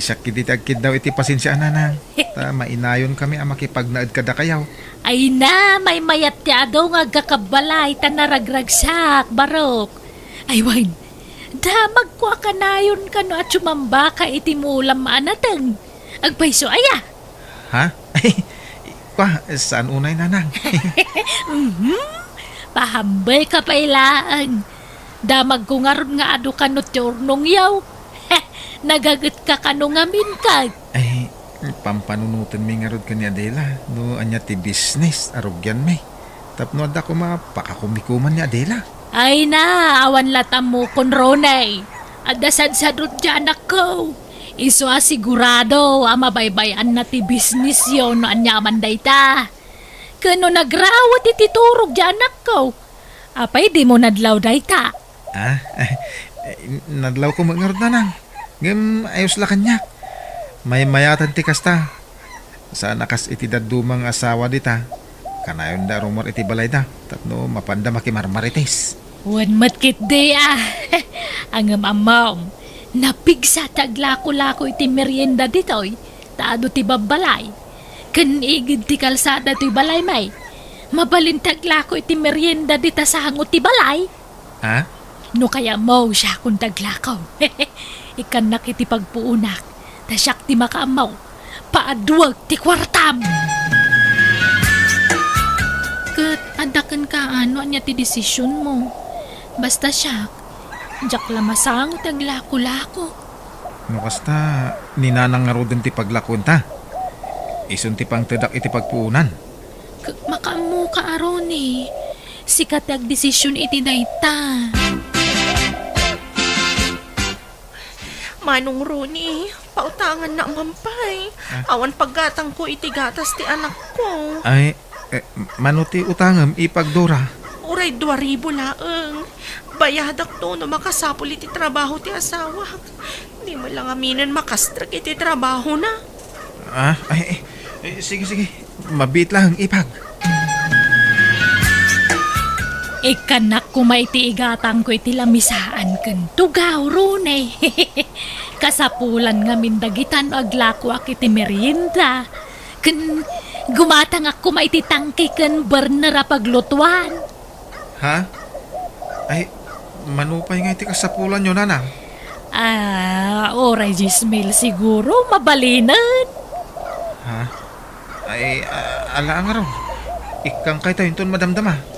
Sakit itagkid daw iti pasensya Nanang. Ta mainayon kami ang makipagnaad kada kayaw. Ay na, may mayat ti adu nga gakabalay. Ta naragragsak, barok. Ay, wine. Damag ko kanayon ka no at sumamba ka iti mulam maanatang. Agpaiso aya. Ha? Kwa, saan unay nanang? Pahambay ka pa ilaan. Damag ko nga ron nga ado ka no tiyornong yaw. Nagagat ka kano nga minkag. Ay, pampanunutan mi nga rod kanya Adela. No, anya ti business, arugyan mi. Tapno ada ko mapakakumikuman ni Adela. Ay na, awan latam mo kon Ronay. Adasan sa doon dyan ako. Iso asigurado, mabaybayan na ti business yon no anyaman dayta. Kano nagrawat iti turog dyan ako. Apay di mo nadlaw dayta. Ah, nadlaw ko mga rod nanang. Ngem, ayos la kanya. May mayatan ti kasta. Sana kas iti dadumang asawa dita. Kanayon da rumor iti balay da. Tapno mapanda makimarmarites. Wan matkit di Ang amam. Napigsa taglako-lako iti merienda ditoy. Taado ti babalay. Kanigid ti kalsada ti balay may. Mabalintaglako iti merienda dita sa hangot ti balay. Ha? No kaya mo siya kung taglakaw. Ikan iti pagpuunak. Tasyak ti makamaw. Paadwag ti kwartam. Kat adakan ka ano anya ti desisyon mo. Basta siya. Diyak lamasang taglako-lako. No kasta, ninanang nga rodin ti paglakon ta. Isun ti pang tedak iti pagpuunan. Makamu ka aron eh. Sikat ag desisyon iti dayta. Manong Roni, pautangan na ang mampay. Awan paggatang ko iti gatas ti anak ko. Ay, manuti utangam ipagdora. Uray 2,000 laeng. Bayadak to no makasapol iti trabaho ti asawa. Di mo lang aminan makastrag iti trabaho na. Ah, sige. Mabit lang ipag. Ikanak ko maiti igatang ko iti lamisaan ken tugaw runay. Kasapulan nga mindagitan aglako ak iti merienda. Ken gumatang ako maiti tangke ken burner a paglutuan. Ha? Ay, manupay nga iti kasapulan yun, nanang. Oray Gismil siguro mabalinan. Ha? Ay, ala nga raw. Ikang kay tayo ton madamdama.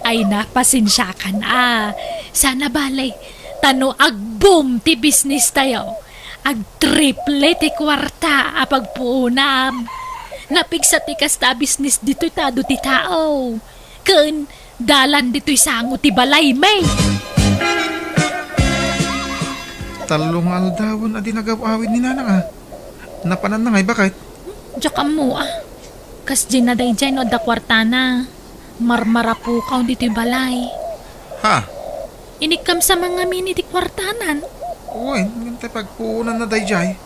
Ay napasensya ka na. Sana balay. Tano agboom ti business tayo. Ag triple ti kwarta a pagpuunam. Napigsa ti kasta business dito tado ti tao. Ken dalan dito'y sango ti balay may. Talong aldawon adi nagawawid ni nanang ah. Napanan na ngay bakit? Diyak mo Kas ginaday dyan o da kwarta na. Marmara po ka dito'y balay. Ha? Inikam sa mga mini ti kwartanan. Uy, ngantay pagpuunan na dayjay.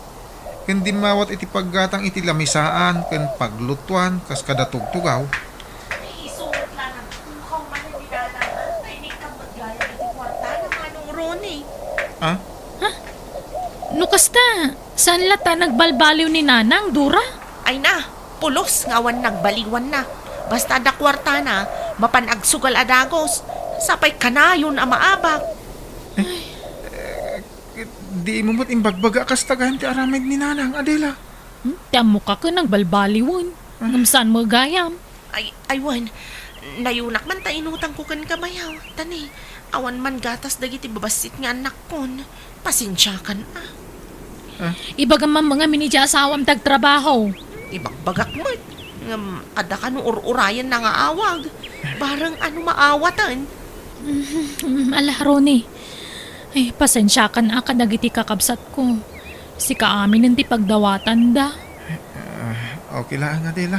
Ken di mawat iti paggatang iti lamisaan, ken paglutuan, kas kada tugtugaw. Manong Roni. Ha? No kasta, saan lata nagbalbaliw ni nanang, Dura? Ay na, pulos ngawan nagbaliwan na. Basta da kwarta na, mapanagsugal adagos. Sapay kanayon ang maabak. Di mo mo't imbagbaga kas tagahan ti aramid ni nanang, Adela. Tiyamo ka ka nagbalbaliwan. Ngamsaan mo gayam. Aywan, nayunak man ta inutang ko kan kamayaw. Tani, awan man gatas dagiti babasit nga anak kon. Pasensya kan Ibagaman mga minidya asawam tagtrabaho. Ibagbagak mo. Kada ka no urayan na nga awag. Barang ano maawatan. Ala, Roni. Ay, pasensya ka na kadagiti kakabsat ko. Si kaamin ti pagdawatan da. Okay lang, Adela.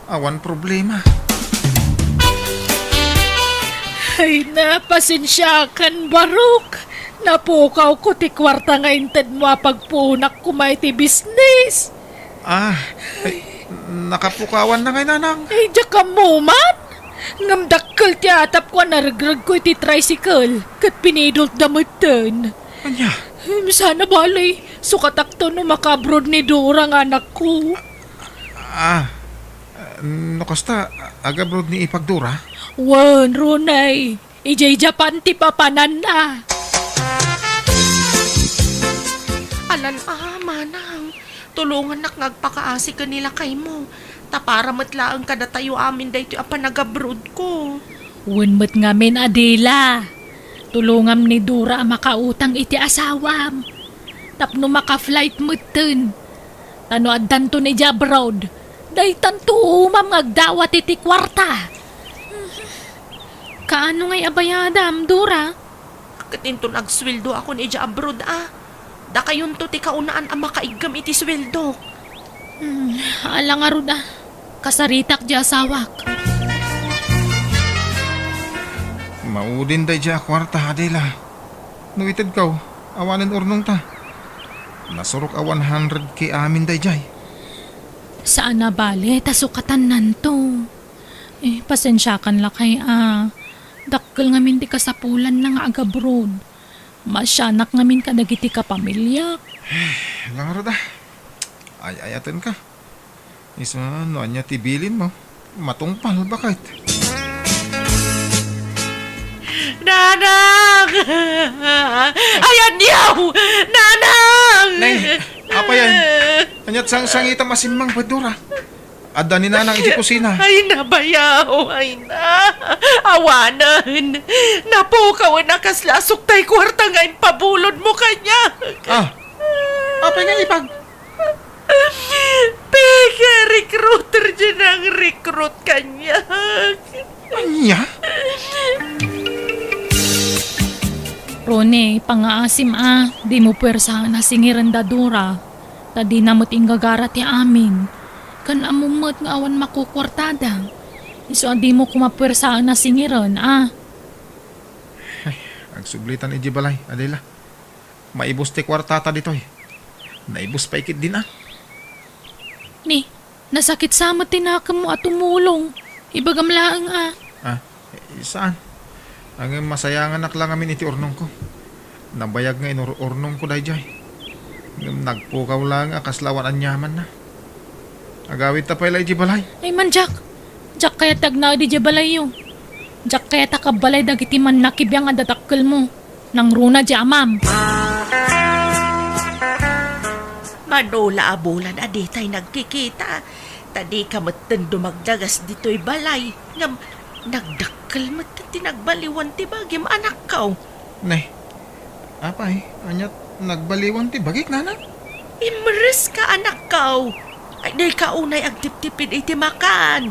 Awan problema. Ay, napasensyakan, Barok. Napukaw ko ti kwarta nga inted mo pagpunak kumay ti business. Ay, nakapukawan na kay nanang. Ay, diya ka mo man. Ngamdakkel ti atap ko naragrag ko iti tricycle. Kat pinidolt damutan. Anya? Sana balay. Sukatak to no makabrod ni Dora nga anak ko. Nakasta, agabrod ni ipagdura. Wan, Ronay. Ijay Japan ti papanan na. Alan manang. Tulungan nak ngagpakaasi ka nila kay mo. Tapara matlaang kada tayo amin dahito ang panagabrood ko. Unmet ngamin Adela. Tulungam ni Dura ang makautang iti asawam. Tapno maka-flight meten. Tano addan to ni abroad. Day tanto umam ngagdawat iti kwarta. Kaano ngay abayadam, Dura? Katinton agsweldo ako ni abroad Da kayon to ti kaunaan ang makaigam iti sweldo. Alang arud kasaritak di asawak. Maudin day dya kwarta, Adela. Nuitid kaw, awanin urnong ta. Nasurok a 100k amin day jay. Saan na bale, tasukatan nanto. Pasensyakan la kay Dakkel ngamin ti kasapulan na nga agabroad. Masyanak ngamin ka dagiti ka pamilya. Langaro da. Ay-ayatin ka. Isa no anya tibilin mo. Matungpal bakit? Nanang! Ayan niyaw! Nanang! Nay, apa yan? Anyat sang-sangita masimang padura. Adda ni nanang iti kusina. Ay nabayaw, ay na. Awanan. Napukaw na kaslasok tay kwarta ngayon pabulod mo kanya. Apa nga ipag? Pega recruiter dyan ang recruit kanya. Anya? Rone, pangaasim di mo pwersa na singiran da Dura. Tadi namot inggagara ti amin. Kan amumot nga awan makukwartada. Iso di mo kumapwersaan na singiran, Agsublitan iji balay, Adela. Maibos ti kwartata ditoy. Naibos pa ikit din Ni, nasakit sama tinakam mo at tumulong. Ibagam laang Saan? Ang masayangan lang amin iti urnong ko. Nabayag nga urnong ko day jay. Nagpukaw lang kaslawan anyaman na. Agawit ta pala iji balay. Ay man, Jack. Jack kaya tagna di balay yo. Jack kaya takabalay dagiti man nakibiyang adatakkel mo. Nang runa di amam. Manula abulan aditay nagkikita. Tadi kamatan dumagdagas dito'y balay. Ngam, nagdakkel mat tinagbaliwan ti bagim anak kaw. Nay, apay, anyat nagbaliwan ti bagik nanang? Imres ka anak kaw. Ay day kaunay agtip-tipid iti makan.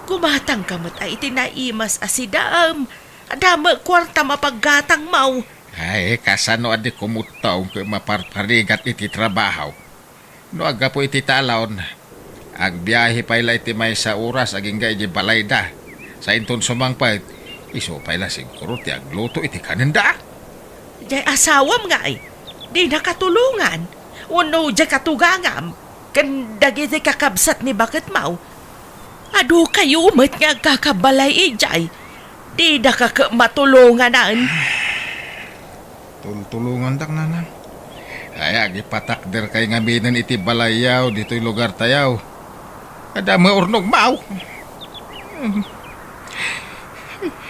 Kumatang kamat ay iti naimas asidam. Adama kwarta mapaggatang mau. Ay, kasano adi kumutaw kay maparparigat iti trabaho. No aga po iti talon. Agbiyahe pala iti may sa oras aging ga iti balayda. Sa inton sumangpait, iso pala siguro ti agluto iti kanenda. Jay asawam nga ay. Di nakatulungan. Uno jay katugangam. Kan dagiti kakabsat ni bakit mau. Ado kayo umat nga kakabalay ijay. Di na matulungan naan. Tulungan dak nanang. Ay, agipatakder kay ngaminan iti balayaw dito'y lugar tayaw. Ada mo urnog mau.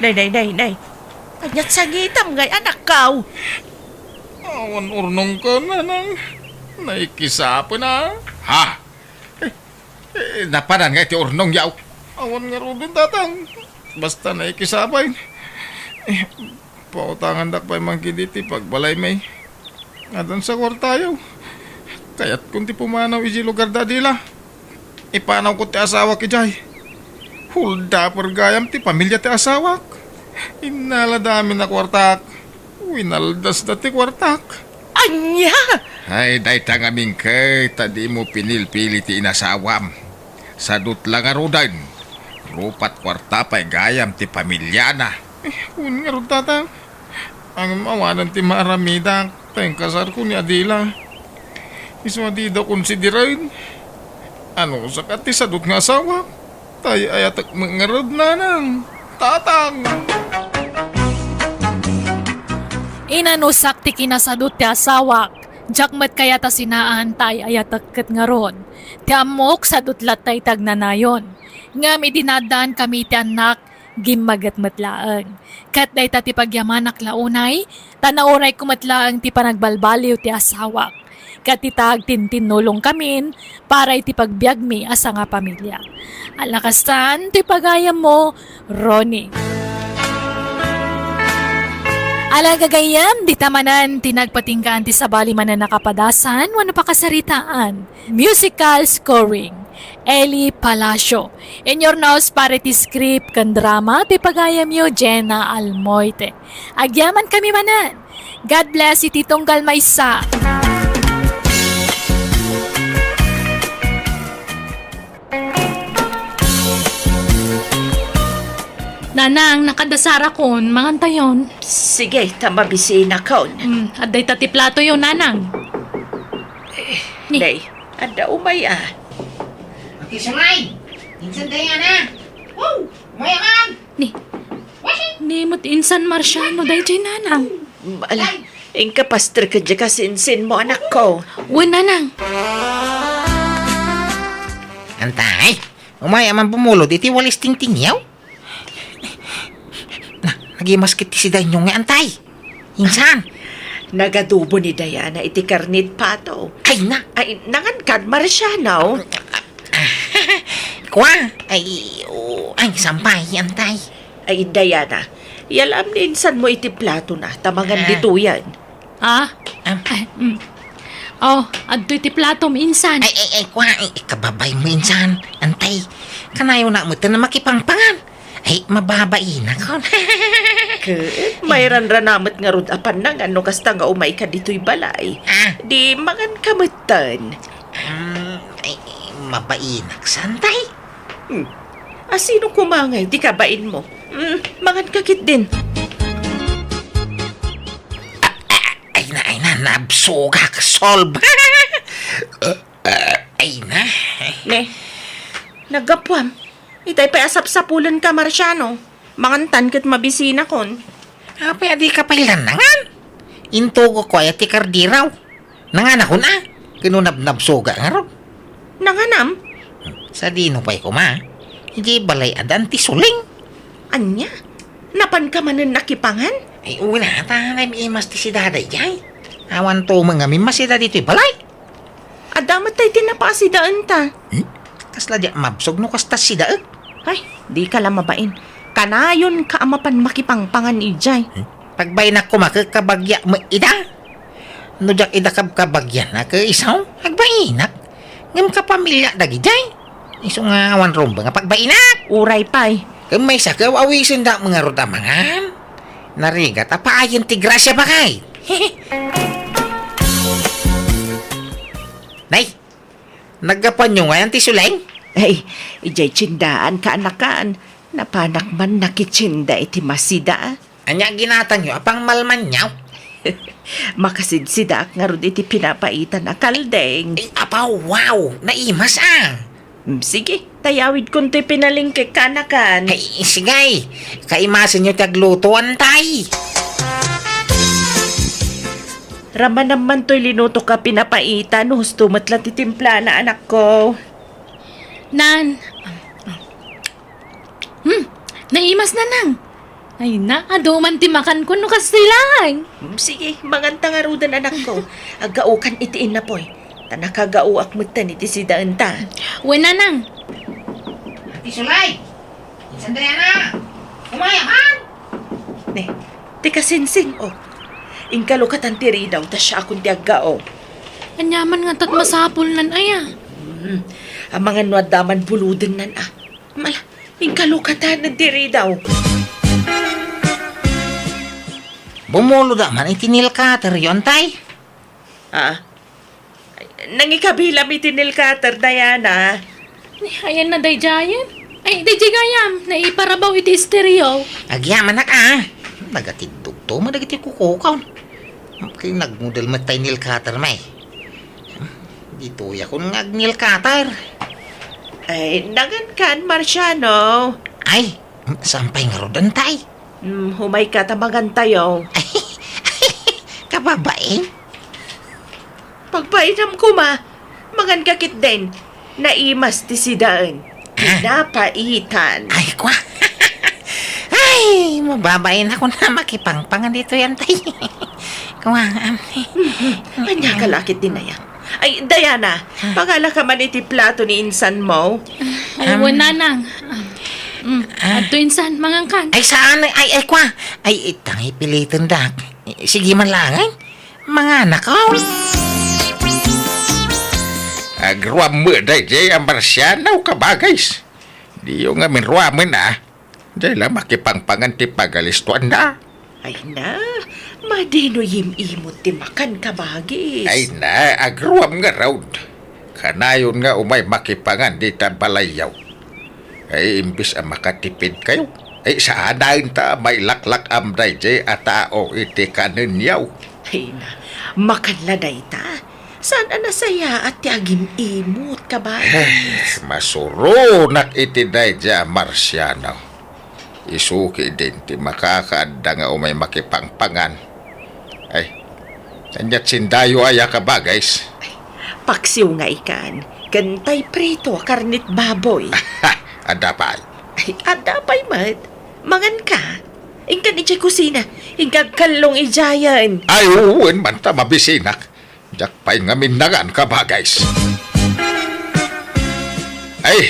Nay. Anyat sangitam ngay anak kaw. Awan urnong ko nanang. Naikisapa na. Ha? Napanan nga iti urnong yaw. Awan nga rudin tatang. Basta naikisapay. Pautangan dak pa mangkiditi pagbalay may. Adan sa kwartayaw. Kaya't kung ti pumanaw iji lugar dadila. Ipanaw ko ti asawak ijay. Hulda pergayam ti pamilya ti asawak. Inala dami na kwartak. Winaldas na ti kwartak. Anya! Ay, day tangaming kay, tadi mo pinilpili ti inasawam. Sadut lang arudan. Rupat kwarta pa'y gayam ti pamilya na. Un nga tatang. Ang mawanan ti maramida, tayong kasar ko ni Adila. Iswa di daw konsiderain. Ano sa kati sadut nga asawa? Tay ayatak mangarod na nang tatang. Inanusak ti kinasadot ti asawak. Jakmat kaya ta sinaan tay ayatakket nga ron. Ti amok sadot latay tagnanayon. Ngam idinadaan kami ti anak gimagat matlaang. Kat day ta ti pagyamanak launay, tanauray kumatlaang ti panagbalbaliw ti asawak. Kat itag tintinulong kamin para iti pagbiag mi asa nga pamilya. Alakastan ti pagayam mo, Ronnie. Alagagayam, di tamanan, tinagpatinggaan ti sabali man na nakapadasan, wano pakasaritaan. Musical scoring, Eli Palacio. In your nose, para ti script kan drama, ti pagayam yo, Jenna Almoite. Agyaman kami manan. God bless iti tunggal maysa. Nanang, nakadasara kon, mangantayon. Sige, tamabisina kaon. Aday tati plato yun, nanang. Ni. Day, ada umaya. Kisulay! Insan tayo na! Wow! Mayaman! Ni mo't insan marsyano, day jay nanang. Ala, ingka pastor ka dyan kasinsin mo anak ko. Uwan, nanang. Antay, umayaman pumulod iti walis tingtingyaw. Nagimaskit si Danyo nga antay. Insan? Nagadubo ni Diana iti karnit pato. Ay na. Ay, nangankad Marciano. Kwa? Ay, sampay, antay. Ay, Diana, yalam ni insan mo iti plato na, tamangan dito yan. Ah? Oh, adto iti plato mo, insan. Kwa? Kababay mo, insan. Antay, kanayo na mo ito na makipangpangan. Ay, mababain ako. Mayran ranamot nga rod apan nang ano kasta nga umay ka dito'y balay. Di mangan kamutan. Ay, mabainak, santay. Sino kumangay, di kabain mo? Mangan kakit din. Ay na, nabsuga ka, solve. Ay na. Ne, nagapwam. Itay pa asap-sapulan ka, Marciano. Mangantan kat mabisina kon. Pwede ka pailanangan. Intugo ko ay ti kardiraw. Nangan ako na. Kinunab-nabsuga nga ro. Nanganam? Sa dino pa'y kuma. Hindi balay adan ti suling. Anya? Napan ka manan nakipangan? Ay una, tanay imas ti si daday jay. Awan to mga mimasida dito'y balay. Adamat tayo tinapasidaan ta. Kasla di mabsog no kastas si daag. Ay, di ka lang mabain. Kanayon ka amapan makipangpangan ijay. Pagbay na kumakakabagya mo ida. No jak ida kabagyan na ka isaw. Agbayinak. Ngam ka pamilya dagi jay. Iso nga awan rumba nga pagbayinak. Uray pay. May sakaw awisin da mga rodamangan. Narigat apaayon ti grasya ba kay? Nay, nagapan nyo nga yan ti suleng? Ay, ijay tsindaan ka anakan. Napanak man nakitsinda iti masida. Anya ginatan nyo apang malman nyaw. Makasidsida nga rod iti pinapaitan na kaldeng. Ay, apaw, wow, naimas Sige, tayawid kung to'y pinalingkik ka anakan. Ay, sigay, kaimasin nyo taglutuan tay. Raman naman to'y linuto ka pinapaitan. Husto matlat itimpla na anak ko. Nan. Naimas na nang. Ay na, aduman ti makan ko no kastilang. Sige, manganta nga rudan anak ko. Agaukan itiin na po'y. Tanakagauak mo tan iti si daan ta. Uwan, nanang. Ati Sulay, sandaya na, umayaman. Ne, tika sinsing, oh. Ingkalukatan tiri daw, ta siya akong tiagao. Anyaman nga tat masapol nan aya. Ang mga nuadaman buluden nan Mala, ingkalukatan ng tiri daw. Bumulo da man itinil ka, teryon tay. Nangikabilam itinil ka, Diana. Ayan na day jayan. Ay, day jigayam. Naiparabaw iti stereo. Agyaman na ka. Nagatidog to, madagiti kukukaw. Kaya nagmudal matay nil cutter may. Dito ya kung nil cutter. Ay, nangankan, Marciano. Ay, sampay nga rodan tay. Humay ka tamagan tayo. Ay, kababain. Pagpainam ko mangan kakit din. Naimas ti sidaan. Pinapaitan. Ay, kwa. Ay, mababain ako na makipangpangan dito yan, tay. Kawang, Anya kalakit din na yan. Ay, Diana, pangala ka man iti plato ni insan mo. Ay, nanang. Ato insan, mangangkan. ay saan? Ay, kwa. Ay, itang ipilitin dak. Sige man lang, ay. Mga anak ko. Agruam mo day jay ang Marciano ka bagays. Di yung amin ruamin Jay lang makipangpangan ti pagalistuan na. Ay na, madino imot ti makan ka bagis. Ay na, agruam nga raw. Kanayon nga umay makipangan di ta balayaw. Ay imbis ang makatipid kayo. Ay saanayin ta may laklak amday jay at tao iti kaninyaw. Ay na, makanladay ta. Saan nasaya at tiagim imot ka bagis? Masurunak iti day jay Marciano. Isuki din ti makakaanda nga umay makipangpangan. Ay, nanyat sindayo aya ka ba, guys? Paksiw nga ikan, kantay prito karnit baboy. Ha, ada pa. Ay, adapay mat. Mangan ka. Ingkan iti kusina, ingkag kalong ijayan. Ay, uwin man ta mabisinak. Jak pa'y nga minangan ka ba, guys? Ay,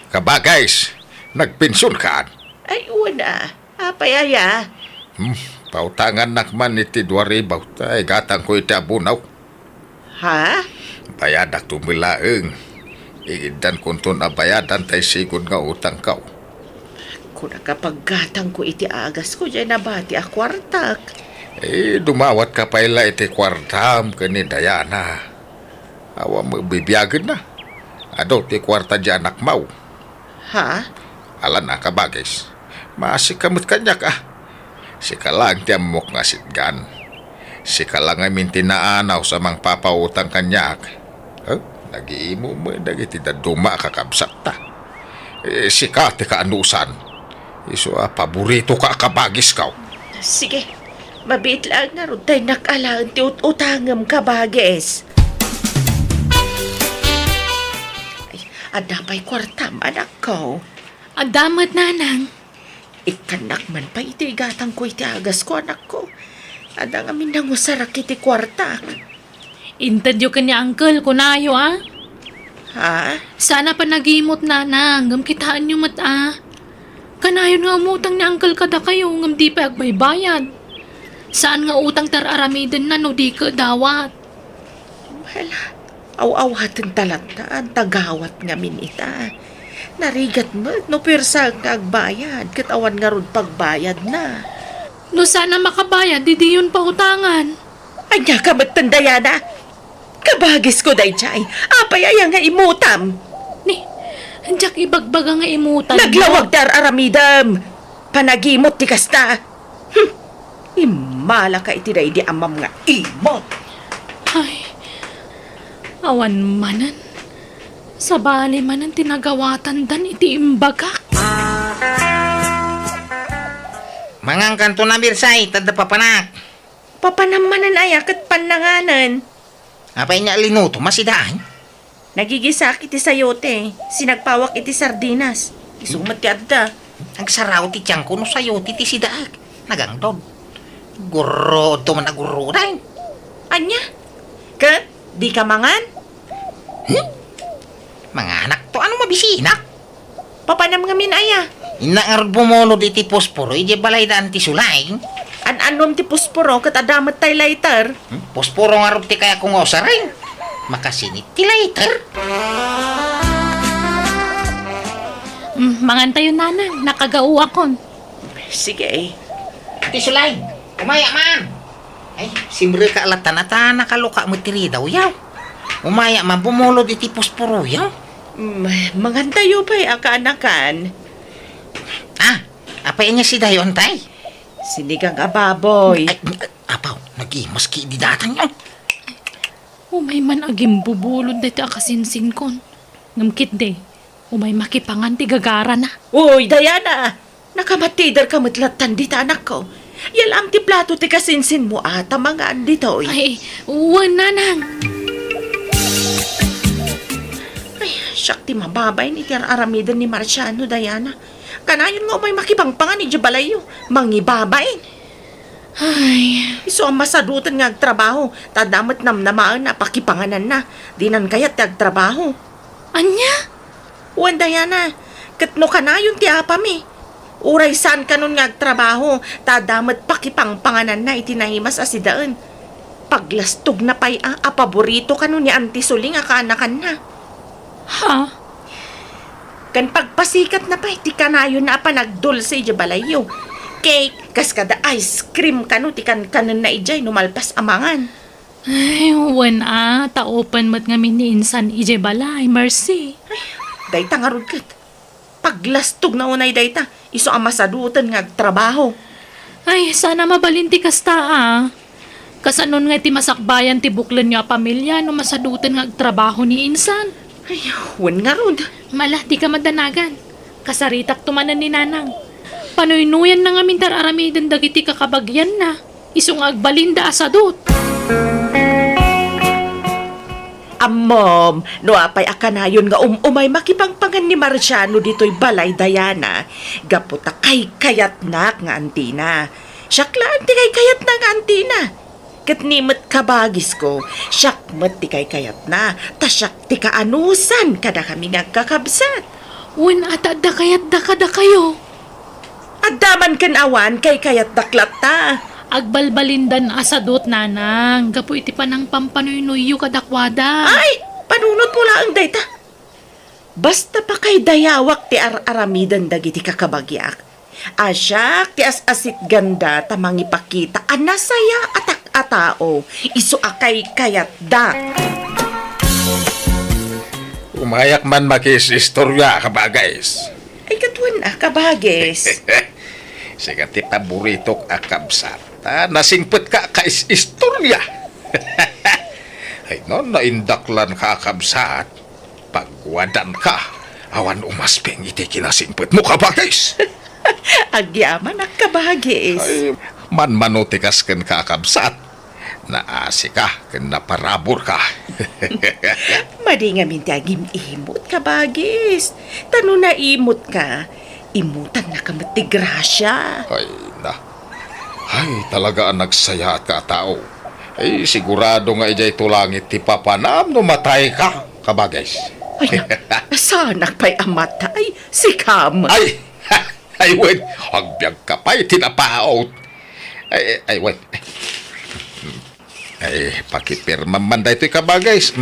ka ba, guys? Nagpinsun ka. Ay, una. Apay aya. Pautangan nakman iti 2,000. Ay, gatang ko iti abunaw. Ha? Bayadak tumilaeng. Iidan kunton na bayadan tay sigod nga utang ka. Kung nakapaggatang ko iti agas ko, dyan nabati a kwartak. Eh, dumawat ka paila iti kwartam ka ni Diana. Awa mo bibiyagin na. Ado, ti kwarta di anak mau. Ha? Alan na ka bagis. Maasik kamot kanya ka. Sika lang ti amok nga sitgan. Sika lang ay mintinaanaw sa mang papautang kanyak. Nag-iimo mo, nagiti da duma kakabsat ta. Sika ti kaanusan. Iso paborito ka kabagis ka. Sige. Mabit lang na ron tayo nakalaan ti utangam ka bagis. Ay, adapay kwartam anak ko. Adamat, nanang. Ikanak man pa iti gatang ko iti agas ko anak ko. Adang amin nang usarak iti kwartak. Intadyo ka niya, uncle, kunayo, Ha? Sana pa nag-imot, nanang. Ngam kitaan nyo mat, Kanayon nga umutang ni uncle kada kayo, ngam di pa agbaybayad. Saan nga utang tar-aramidin na no di ka dawat? Wala. Aw-awatan talantaan, tagawat nga min ita. Narigat mo, no pirsa nga agbayad, katawan nga ron pagbayad na. No sana makabayad, di yun pautangan. Anya ka magtandaya na? Kabagis ko day chay, apay aya nga imutam. Ni, hanjak ibagbaga nga imutan. Naglawag dar aramidam. Panagimot ti kasta. Imala ka iti day di amam nga imot. Ay, awan manan. Sa bali manan tinagawatan dan iti imbagak. Mangang kanto na birsay, tada papanak. Papanamanan ay akat pananganan. Apay niya linuto, masidaan. Nagigisak iti sayote. Sinagpawak iti sardinas. Isumat ka adda. Ang saraw ti tiyang kuno sa'yo, ti sidaag. Nagangdod. Guro, ito man naguro rin. Anya? Kat, di ka mangan? Mga anak to, ano mabisina? Papanam nga min aya. Inaarod bumulod iti posporo, iti balay daan ti sulay. An-anom ti pusporo kat adamat tay lighter. Posporo nga ti kaya kung osaray. Makasinit ti later. Mangan tayo, nanang. Nakagauwa kon. Sige. Ti sulay, umaya man. Ay, simre ka alatan at nakaluka mo tiri daw yaw. Umaya man bumulod iti posporo yaw. Mangan tayo pa'y akaanakan. Apay niya si dayon tay. Sinigang ababoy. Ay, apaw, nag-imas ki di datang yaw. Umay man agim bubulod dito akasinsin kon. Ngamkit de. Umay makipangan ti gagara na. Uy, Diana! Nakamatider ka matlatan dita anak ko. Yalam ti plato ti kasinsin mo ata mga andito. Ay, uwan, nanang. Siyak ti mababay ni Tir Aramidan ni Marciano, Diana. Kanayon nga umay makipangpangan ni Jabalayo. Mangibabay. Ay, Iso ang masadutan nga agtrabaho. Tadamat namnamaan na pakipanganan na. Dinan kayat agtrabaho. anya? Uwan Diana, katno kanayon ti apa mi. Uray saan kanon nga agtrabaho. Tadamat pakipangpanganan na itinahimas asidaan. Paglastog na pay paborito kanon ni Auntie Suling akanakan na. Ha? Kan pagpasikat na pa, ti kanayon na panagdol sa Jabalayo. Cake, kaskada ice cream kano, ti kanan na ijay, numalpas amangan. Ay, wan taopan mat nga ni insan ije balay, mercy. Dayta nga rod kat. Paglastog na unay dayta, iso ang masadutan nga trabaho. Ay, sana mabalinti kasta Kasanon nga ti masakbayan ti buklan niya pamilya no masadutan nga trabaho ni insan. Ay, wan nga rod. Mala, di ka madanagan. Kasaritak tumanan ni nanang. Panuynuyan na nga mintar aramiden dagiti kakabagyan na. Isong agbalinda asadot. Mom, no apay akanayon nga umay makipangpangan ni Marciano dito'y balay Diana. Gaputa kay kayat na nga antina. Syaklaan ti kay kayat na nga antina. Kat nimot kabagis ko, syakmat ti kay kayat na, tasyak ti kaanusan kada kami nagkakabsat. Wen ata da kayat da kada kayo. Addaman kan awan kay kayat daklat ta. Agbalbalindan asadot nanang. Gapo iti panang pampanoy-noyo kadakwada. Ay, panunot mo lang dayta. Basta pa kay dayawak ti aramidan dagiti kakabagyak. Asyak ti asit ganda tamang ipakita anasaya atak atao. Isu akay kayat da. Umayak man makis-istorya ka ba, guys? Ay katuan kabagis. Sige, ti paborito akabsat. Nasingpet ka kais-istorya. Ay, no, naindaklan ka akabsat. Pagwadan ka, awan umaspeng iti kinasingpet mo ka ba, guys? Agyaman ak kabagis. Ay, manmanotikas ken ka akabsat. Naasi ka, ken naparabor ka. Madi nga minti agim imot kabagis. Tano na imot ka. Imutan na kamati grasya. Ay, na. Ay, talaga ang nagsaya at katao. Ay, sigurado nga ijay tulangit ti papanam no matay ka, kabagais. Ay, sanak pa'y amatay. Si Kam. Ay, ay, wait. Hagbiyag ka pa'y tinapaot. Ay, wait. Ay, pakipirma man da ito'y kabagais.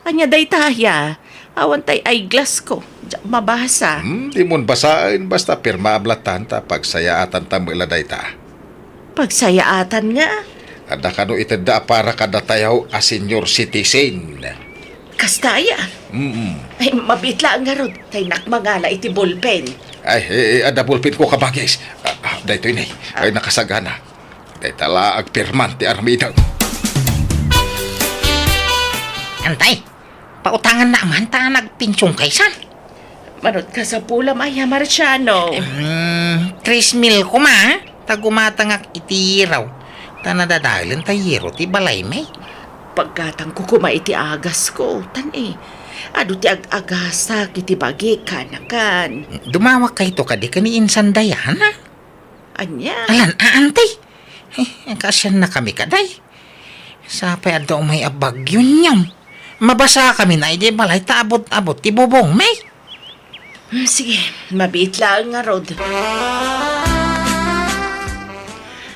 Anya day tahya. Awan tay eyeglass ko. Diyak mabasa. Di mon basain basta pirma ablatan ta pagsayaatan ta muladay ta. Pagsayaatan nga. Ada kano itenda para kada tayaw a senior citizen. Kastaya. Ay, mabitla nga rod. Tay nakmangala iti ballpen. Ay, ada pulpit ko kabagis. Daytoy nay. Ay nakasagana. Day tala agpirman ti armida. Antay, pautangan na man ta nagpinsyong kaysan. Manot ka sa pula, Maya Marciano. 3 mil ko ma, tagumatangak itiraw. Tanadadalan tayero ti balay may. Pagkatang kukuma iti agas ko, tan ado ti ag-agasa kiti bagi kanakan. Dumawak kay to kadi ka ni Insan Dayana. Anya? Alan, antay. Kasyan na kami kaday. Sapay ado may abag yun yun. Mabasa kami na iti balay taabot-abot ti bubong may. Sige, mabiit lang nga rod.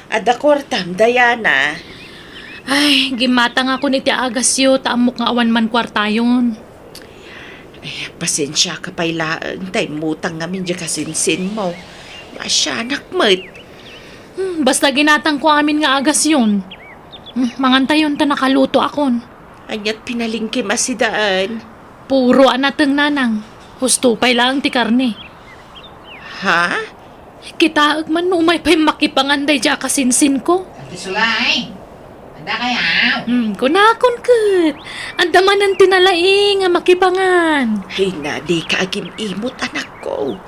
Ada kwartam, Diana. Ay, gimatang ako ni ti agasyo, taamok nga awan man kwartayon. Pasensya ka pa'y laan, tay mutang ngamin dyan kasinsin mo. Masyanak mo't. Basta ginatang ko amin nga agasyon. Mangantayon ta nakaluto akon. Anyat pinalingkim asidaan. Puro anateng nanang. Husto pa'y lang ti karne. Ha? Kita man umay pa'y makipanganday dya kasinsin ko. Ati Sulay, ada kaya? Kunakon kat. Andaman ang tinalaing nga makipangan. Ay na, di ka agim imot anak ko.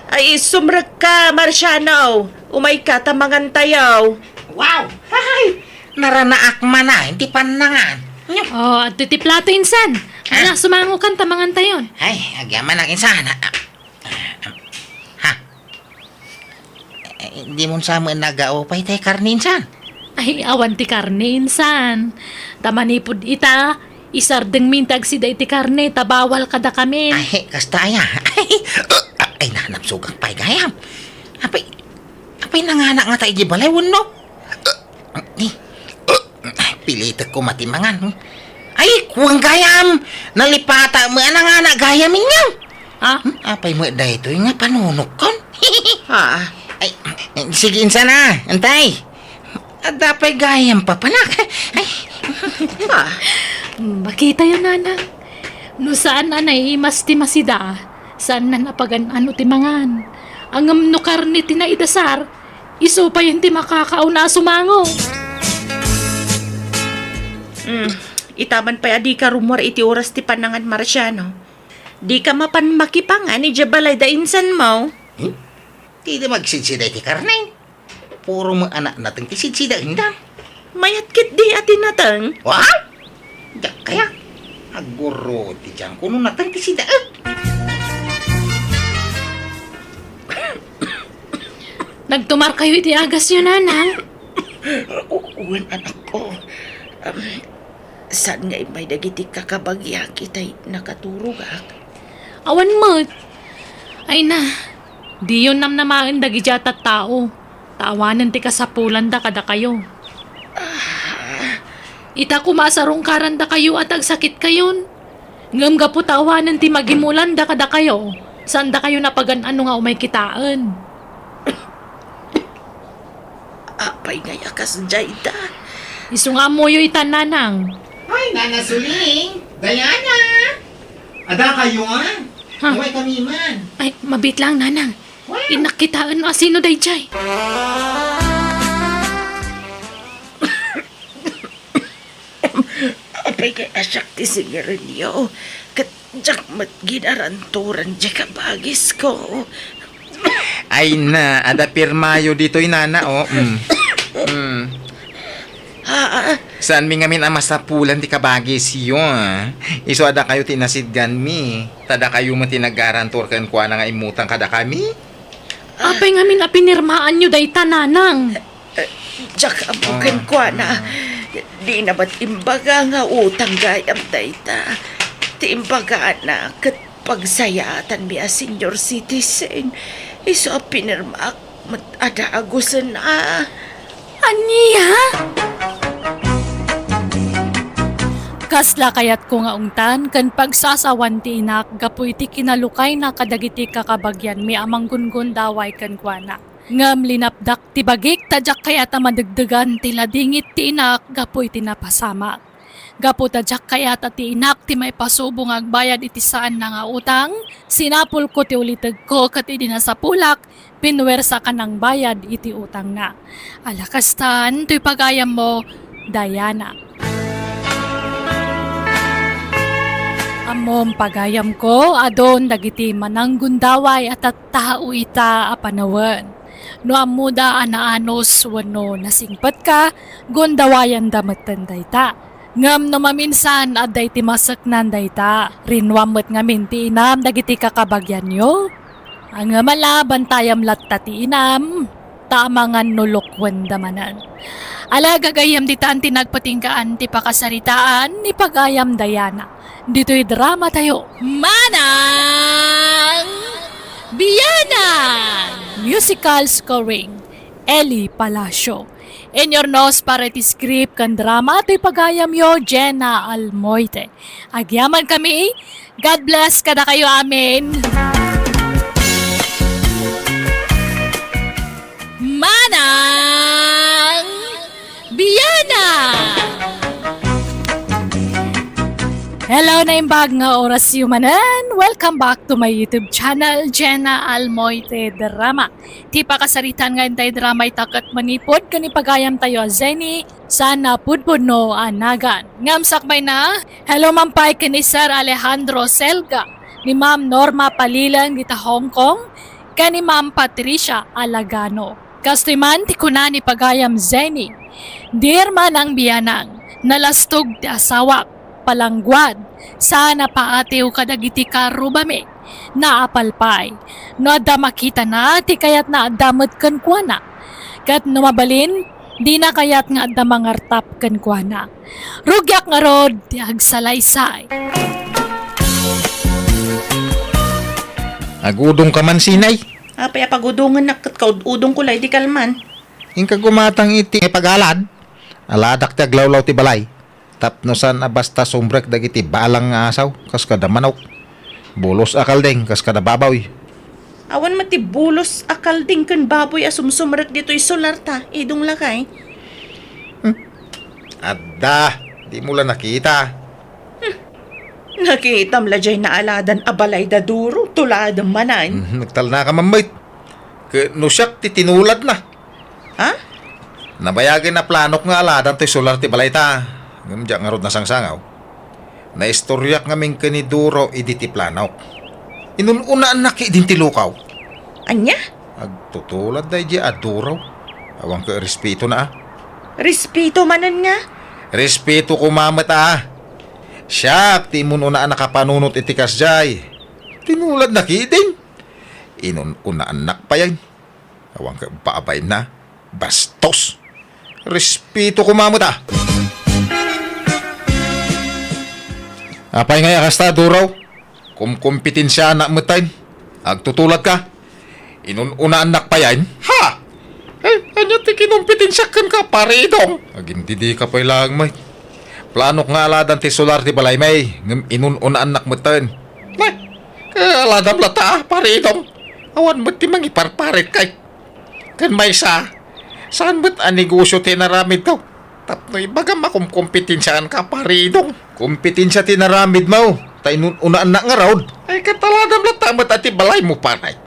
Ay, sumrag ka, Marciano. Umay ka, tamangan tayaw. Wow! Hay! Naranaak man na, hindi panangan. Oh, at titiplato insan. Ala, sumango kan tamangan tayon. Ay, agyaman ang insana. Di mo sa mga nagao pa itay karninsan. Ay, awan ti karne insan. Tamanipod ita, isardeng mintag si day ti karne, tabawal kada kami. Ay, kasta aya. Ay, nahanap sugang pa'y gayam. Apay nanganak nga tayo di balay, no? Pilitak ko matimangan. Ay, kuwang gayam. Nalipata mo, nanganak gayamin niya. Ha? Apay mo da ito, nga panunok kon. Ha? Ay, sige insa na, antay. At dapay gayam pa panak. Ay, Ha? Makita yun, nanang. No saan na naiimas ti masida, saan na napagan ano ti mangan. Ang no karne ti naidasar, iso pa yun ti makakauna sumango. Itaman pa di ka rumor iti oras ti panangan Marciano. Di ka mapan makipangan ni Jabalay da insan mo. di magsidsida iti karne. Puro mga anak natin tisidsida indang. Mayat kit di atin natang. Wah? Yak kaya. Aguro ti dyan kuno natin tisida. Nagtumar kayo iti agas yun, nanang. Uwan anak ko. Saan nga imay dagiti kakabagya kita'y nakaturugak? Awan mo. Ay na, di yun namnamaan dagi jatat tao. Taawanan ti kasapulan da kada kayo. Ita kumasarong karanda kayo at agsakit kayon. Ngam ga po tawanan ti magimulan da kada kayo. Saan da kayo napagan ano nga umay kitaan? Apay nga yakas jayda. Isu nga mo yung itananang. Ay, Nana Suling! Diana! Ada kayo nga? Ha? Huwag kami man. Ay, mabit lang, nanang. Inakitaan no asino day jay. Apay nga asak ti sigarilyo. Kat jak mat ginaranturan di kabagis ko. Ay na, ada pirmayo dito'y nana, oh. Ha? Saan mi ngamin ang masapulan ti kabagis yun? Iso ada kayo tinasidgan mi. Tada kayo mo tinagarantor kan kwa na nga imutang kada kami? Apay nga min apinirmaan nyo day tananang. Jak abukan ko na. Di na ba't imbaga nga utang gayam dayta. Ti imbaga na kat pagsayatan mi a senior citizen. Iso a pinirmaak mat ada agusan na. Aniya? Kasla kayat ko nga ungtan, kan pagsasawan ti inak, gapoy ti kinalukay na kadagiti kakabagyan, mi amang gungun daway kan kuana. Ngam linapdak ti bagik, tadyak kayat madagdagan ti ladingit ti inak, gapoy ti napasamak. Gapo tadyak kayat ti inak ti may pasubong agbayad iti saan na nga utang, sinapul ko ti ulitag ko kat idi nasapulak, pinwersa ka ng bayad iti utang na. Alakastan, to'y pagayam mo, Diana. Amom pagayam ko, adon dagiti mananggundaway at tao ita apanawan. No amuda anaanos wano nasingpat ka, gundawayan damatan dayta. Ngam no maminsan aday ti masaknan dayta, rinwamot ngamin ti inam dagiti kakabagyan nyo. Ang malaban tayam latta ti inam, tamangan nulokwan damanan. Alaga gayam di taan tinagpatingkaan ti pakasaritaan ni pagayam Diana. Dito'y drama tayo. Manang Biyanan! Musical scoring, Ellie Palacio. In your nose para ti script kan drama to'y pagayam yo, Jenna Almoite. Agyaman kami, God bless kada kayo amin. Manang Biyanan! Hello na imbag nga oras yumanan. Welcome back to my YouTube channel, Jenna Almoite Drama. Ti pakasaritan nga intay drama itakat manipod kanipagayam tayo Zeni sana pudpud no anagan. Ngam sakbay na, hello mampay kini Sir Alejandro Selga, ni Ma'am Norma Palilan dita Hong Kong, kani Ma'am Patricia Alagano. Kastiman ti kunan ni pagayam Zeni. Dear Manang Biyanang, nalastog ti asawak palangguad, sana paatiw kadagiti karubami, naapalpay. No adda makita na, ti kayat na adamot kan kuana. Kat numabalin, di na kayat nga adda mangartap kan kuana. Rugyak nga rod, ti agsalaysay. Agudong ka man, sinay. Apay apagudungan na kaududong kulay di kalman. Ingka gumatang iti pagalad. Aladak ti aglawlaw ti balay. Tapnosan basta sumbrek dagiti balang nga asaw kas kada manok. Bulos akal ding kas kada babaw. Awan mati bulos akal ding kan baboy asumsumrek dito'y solar ta, idong lakay. Adda, di mo lang nakita. Nakitam la jay na aladan abalay da duro, tulad manan. Nagtal na ka mamait. Nusyak ti tinulad na. Ha? Nabayagin na planok nga aladan ti solar ti balay ta. Ngamdya nga rod na sangsangaw. Naistoryak nga ming kaniduro idi ti planok. Inununaan na ki din ti lukaw. Anya? Agtutulad day di aduraw. Awang ka respeto na ah. Respeto manan nga. Respeto ko mamat ah. Siyak, ti mununaan nakapanunot iti kasjay. Tinulad na ki din. Inununaan nak pa yan. Awang ka paabay na. Bastos. Respeto ko mamat ah. Apay nga kasta duraw. Kumkumpitensya na matayin. Agtutulad ka. Inununaan nak pa yan. Ha! Ano ti kinumpitensya kan ka paridong? Agindidi ka pa ilang may. Planok nga aladan ti solar ti balay may. Ngam inununaan nak matayin. May, aladam lata paridong. Awan mo ti mangiparparit kay. Kan may sa. Saan ba't ang negosyo tinaramid daw? Tapnoy baga makumkumpitensyahan ka paridong. Kumpitensya tinaramid mo. Tay unaan na nga raod. Ay kataladam na tamat ati balay mo panay.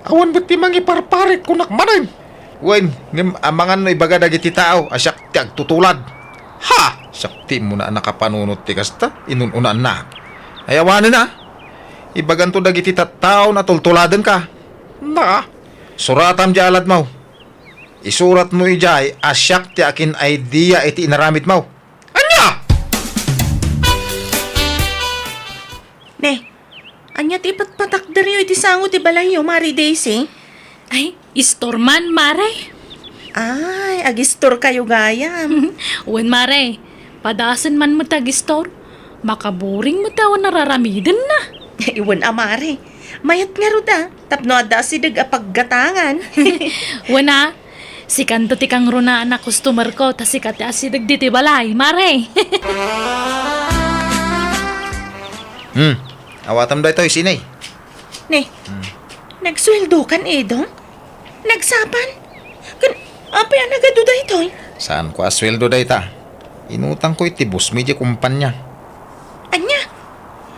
Awan ba't ti mangiparparit kunak manan? Wen, ngem amangan no ibaga dagiti tao. Asyak ti agtutulad. Ha! Sakti mo na nakapanunot ti kasta. Inunaan na. Ayawanan na. Ibagan to dagiti tao na tultuladan ka. Na, suratam di alad mo. Isurat mo ijay, asyak ti akin idea iti inaramid mo. Anya! Ne, anya ti patpatak dari iti sango ti balay yo, Mari Daisy. Ay, istorman, mare. Ay, agistor kayo gayam. Uwan, mare. Padasan man mo tagistor. Makaboring mo tawa nararamidin na. Iwan amare. Mayat nga ruda. Tapno ada si paggatangan. Wana, si kanto ti kang runa na customer ko, tas si kati asidag diti balay, mare. Awatam da ito, sinay. Ne, nagsweldo kan edong? Nagsapan? Kan, apa yan nagaduda ito? Saan ko asweldo da ita? Inutang ko iti bus medya kumpanya. Anya?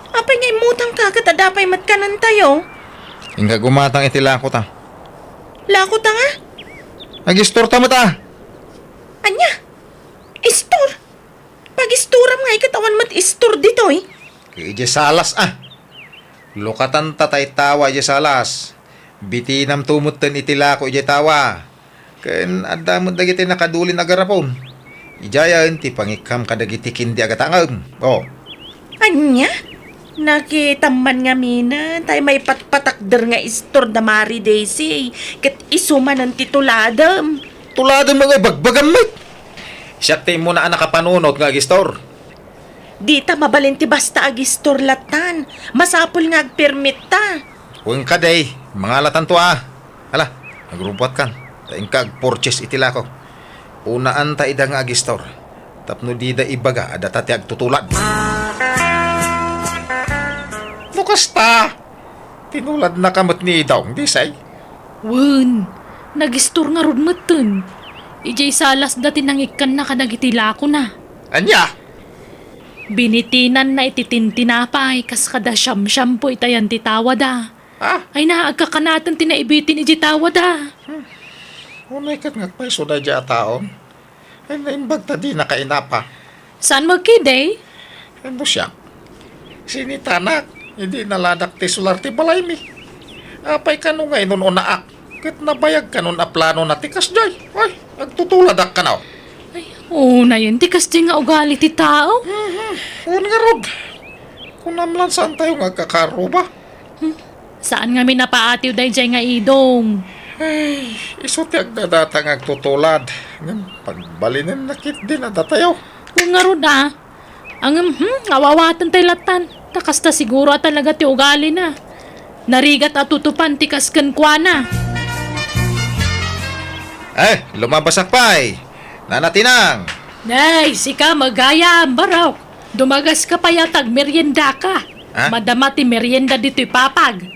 Apa nga imutang ka katadapay matkanan tayo? Hingga gumatang iti lako ta. Lako ta nga? Nagistor ta mata. Anya? Istor? Pag-istoram nga ikatawan mat istor dito eh. Ije salas ah. Lukatan tatay tawa ije salas. Bitinam tumutan iti lako ije tawa. Ken adamot dagiti nakadulin agarapon. Ijayan ti pangikam kadagiti kindi agatangam. Oh. Anya? Nakita man nga mina, tayo may patpatakder nga istor da Mari Daisy. Kat isuman ang tituladam. Tuladon mga bagbagam mate. Siya ti mo na nakapanunot nga gistor. Di ta mabalin ti basta agistor latan. Masapol nga agpermit ta. Huwag ka day, mga latan to ah. Hala, nagrupot kan. Taing ka purchase itila ko. Unaan ta ida nga agistor. Tapno di da ibaga, ada tati agtutulad. Kasta, tinulad na kamot ni Idong, di say? Wan, nagistor nga rod matun. Ijay salas dati nangikan na kadagitila ko na. Anya? Binitinan na ititintinapay kas kada siyam-siyam po itayan titawa da. Ha? Ay naagkakanatan tinaibitin ijitawa da. Unay kat ngagpaiso na dya taon. Ay naimbag ta di nakainapa. Saan magkiday? Ay mo siya. Sinitanak. Hindi naladak ti solar ti balay mi. Apay ka nung ngay nun unaak. Kat nabayag ka nun a plano na tikas jay. Ay, agtutuladak ka na. Ay, oo na yun. Tikas di nga ugali ti tao. Nga rod. Kung namlan saan tayo nga kakaruba. Saan nga mi napaatiw day jay nga idong? Iso ti agdadatang agtutulad. Pagbalinan nakit din na datayo. Kung nga ron ang awawatan tay latan. Takasta siguro talaga ti ugali na. Narigat at tutupan ti kaskan kwa na. Lumabasak pa Nanatinang. Nay, sika magayam, baraw. Dumagas ka pa yatag merienda ka. Ha? Madama ti merienda dito'y papag.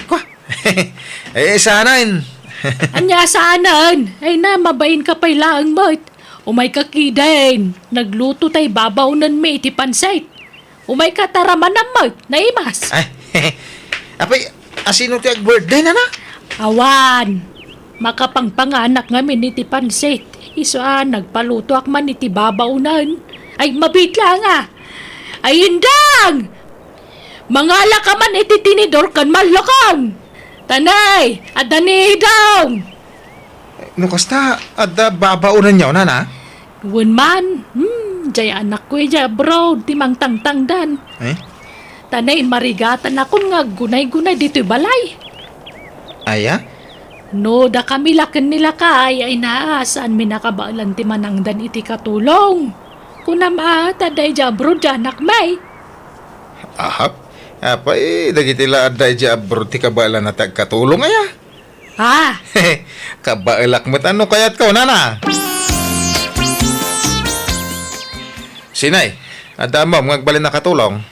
Kwa. Sanain. Anya saanan? Ay na, mabain ka pa'y laang mo't. Umay kakidain. Nagluto tay babaw nan may iti pansay. Umay kataraman na mo't. Naimas. Apay, asino ti ag-birthday na na? Awan. Makapangpanganak ngamin iti pansit. Isuan, nagpaluto ak man iti babaunan. Ay, mabitla nga. Ay, indang! Mangala ka man iti tinidor kan malakang. Tanay, adani daw. No, kasta, adda babaunan niyo, nana? Wen man, jay anak ko jay abroad, timang tangtangdan. Tanay, marigatan akon nga gunay-gunay dito'y balay. Aya? No, da kami laken nila kay ay naasan mi nakabaalan ti manangdan iti katulong. Kunam taday jabro janak may. Ahap? Apay, dagitila aday di abro ti kabalan na tagkatulong aya. Kabailak mo't ano kayat ko, nana? Sinay, adama mo ngagbalin na katulong.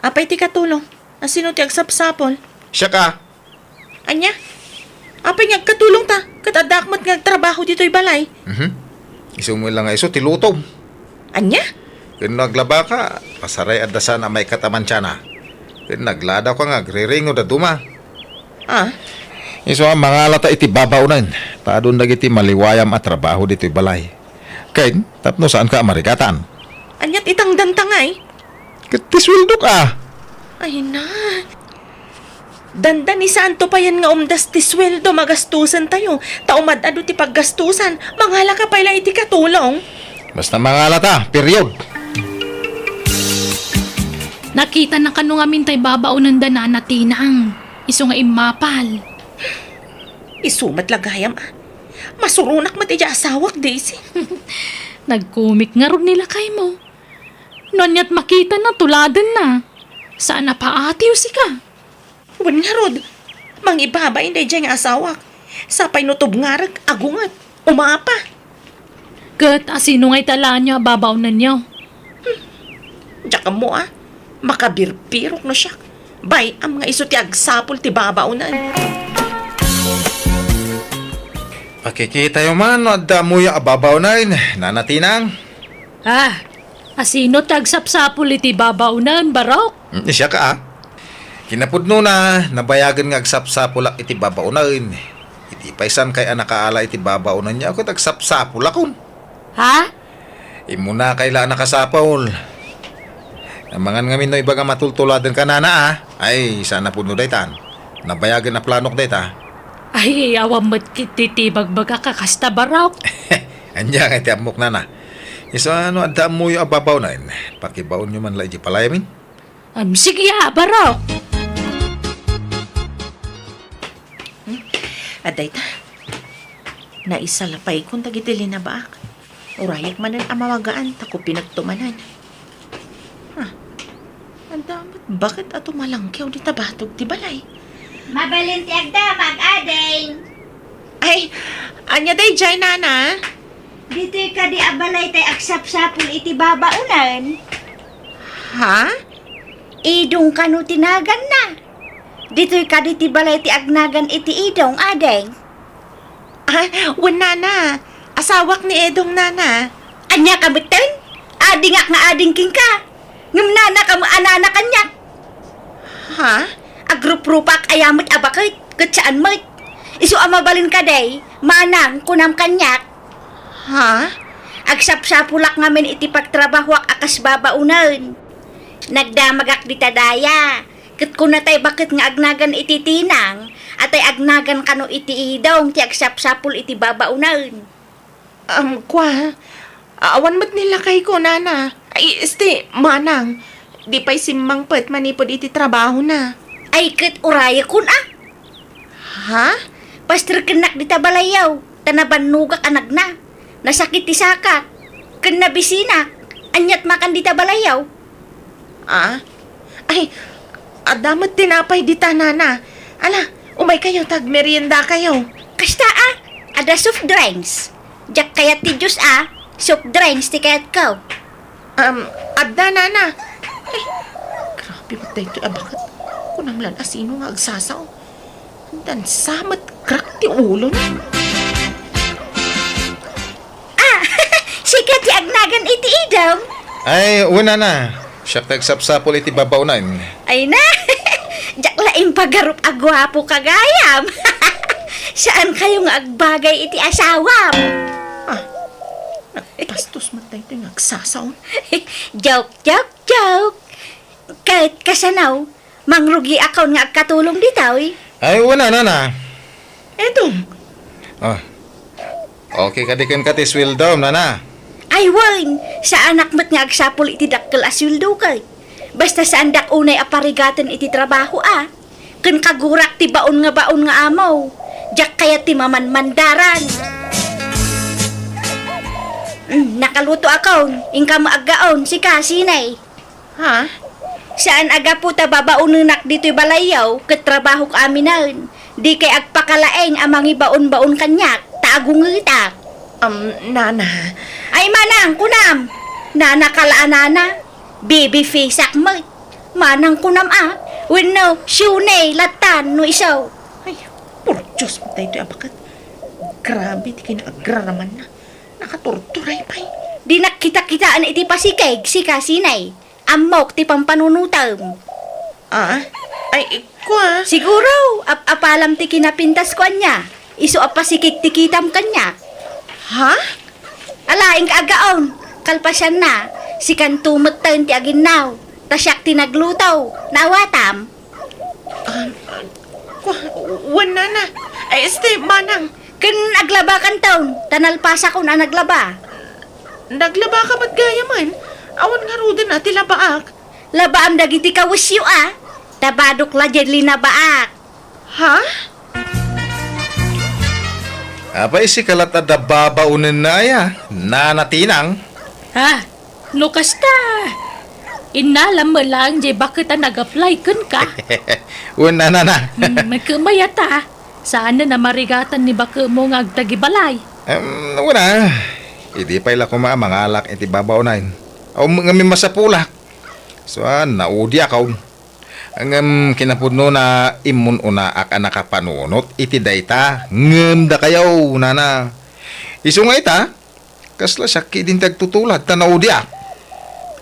Apay ti katulong. Asino ti agsapsapol? Siya ka. Anya? Apay nga katulong ta. Katadakmat nga trabaho dito'y balay. Iso mo lang nga iso, tilutom. Anya? Kung naglaba ka, pasaray at dasa na may katamansyana. Kung naglada ka nga, griringo da duma. Iso ang mga alata iti babaunan. Taadon nagiti maliwayam at trabaho dito'y balay. Kain, tapno saan ka marikatan? Anyat itang dantangay? Katiswildo ka. Ay na. Dandan ni Santo pa yan nga umdas ti sweldo magastusan tayo. Taumad-ado ti paggastusan. Manghala ka pa ilang iti katulong. Basta mga alata, period. Nakita na kano nga mintay babaunan da na natinang. Iso nga imapal. Isumat lagayam Masurunak mati di asawak, Daisy. Nagkumik nga ron nila kay mo. Nonya't makita na tuladan na. Saan na paatiw si ka? Wan nga rod. Mang ibabay na dyan nga asawak. Sapay nutob ngarag, agungat, umapa. Kat asino nga'y tala niya babaw na niyo. Diyan mo makabirpirok na siya. Bay, ang mga iso ti agsapol ti babaw na. Pakikita yung man, adda mo yung ababaw na yun. Nanatinang. Asino tagsapsapul iti babaw na barok? Siya ka Kinapudno na, nabayagan nga agsapsapulak iti babaunan. Iti paisan kay anakaala iti babaunan niya ako tagsapsapulakon. Imuna kaila nakasapol. Namangan ngamin no ibaga matultuladan ka nana Ay, sana pudno daytan. Nabayagan na planok dayta. Ay, awam mo't kititibagbaga ka kasta barok. Anya nga iti amok nana. Isa adda mo yung ababaw na yun. Pakibaon nyo man la iti palayamin. Sige barok. Aday ta. Naisalapay kung tagitili na baak. Urayak manan amawagaan, tako pinagtumanan. Ang damat, bakit ato malangkyaw di tabatog ti balay? Mabalin ti agdamag, ading. Ay, anya day jay nana? Dito'y ka di abalay tay agsapsapul iti babaunan. Ha? Idong kanu tinagan na. Dito'y ka di ti balay ti agnagan iti idong, ading. Wan nana. Asawak ni Edong nana. Anya ka bitin? Ading nga ading king ka. Ngam nana ka mo anana kanya. Ha? Agrup-rupak ayamot abakit. Katsaan mo't. Isu amabalin ka day. Manang kunam kanyak. Ha? Agsapsapulak ngamin iti pagtrabahwak akas babaunan. Nagdamagak di tadaya. Kat kunatay bakit nga agnagan iti tinang. Atay agnagan kano iti idong ti agsapsapul iti babaunan. Awan mo't nila kay ko, nana. Ay, manang. di pa'y simmangpet manipod iti trabaho na. Ay kat uraya kun Ha? Pastor kenak di tabalayaw. Tanabanugak anak na. Nasakit ti sakak. Ken nabisinak. Anyat makan di tabalayaw. Ah? Ay, adamat tinapay di tanana. Ala, umay kayo, tagmerienda kayo. Kasta ada soft drinks. Jak kayat ti juice soft drinks ti kayat ko. Adda nana. Ay, grabe ba tayo bakit? Kunang lan asino nga agsasaw. Dan samat crack ti ulo na. Sikat ti agnagan iti idam. Ay, una na. Siya tagsapsapol iti babaw na. Ay na. Jak laing pagarup agwapo kagayam. Saan kayo nga agbagay iti asawam? Pastos man tayo ito yung agsasaw. Joke. Kahit kasanaw, mangrugi akaw nga agkatulong ditaw eh. Ay, una na. Eto, Oh. Okay, kadikan ka ti sweldo, nana. Ay wan, sa anak mo't nga agsapol iti dakkel asuldo kay. Basta sa andak unay aparigatan iti trabaho Ken kagurak ti baon nga amaw. Jak kaya ti mamanmandaran. Nakaluto akaw, ingka maaggaon si Kasinay. ha? Saan aga po ta babaununak dito'y balayaw, ket trabaho ka aminan. Di kay agpakalaeng amangi baon-baon kanyak, taagong ngita. Nana. Ay manang kunam, nana kalaanana, baby face mo. Manang kunam wenno, syunay, latan, no isaw. Ay, por Diyos mo tayo ito abakat. Grabe, di kayo naagraraman na. Nakatorturay pa eh. Di nakita-kitaan iti pasikeg si Kasinay. Amok ti pampanunutam. Ay, kwa. Siguro, apalam ti kinapintas ko niya. Iso apasikik ti kitam kanya. Ha? Alaing kaagaon, kalpasan na, si kantumot tayo ti aginaw, tasyak ti naglutaw, nawatam. Kwa, wala na. Ay, manang. Ken aglaba kan taon, tanalpasa ko na naglaba. Naglaba ka ba't gaya man? Awan nga rudan na, tila baak. Labaam dagiti kawasyo tabadok la jedli na baak. Ha? Apay si kalat at babaunin na ya. Nanatinang. No kasta. Inalam mo lang, jay bakit nag-apply kun ka? Una na. May kumayata. Saan na marigatan ni baka mo nga agtagibalay? Una. Hindi pa ila kuma mangalak iti babaunain. O ngami masapulak. So, naudi akaw. Ang kinapudno na imun una ak nakapanunot iti dayta. Ngem da kayaw, nana. Iso nga ita, kasla sakit din tagtutulad, tanaudi ak.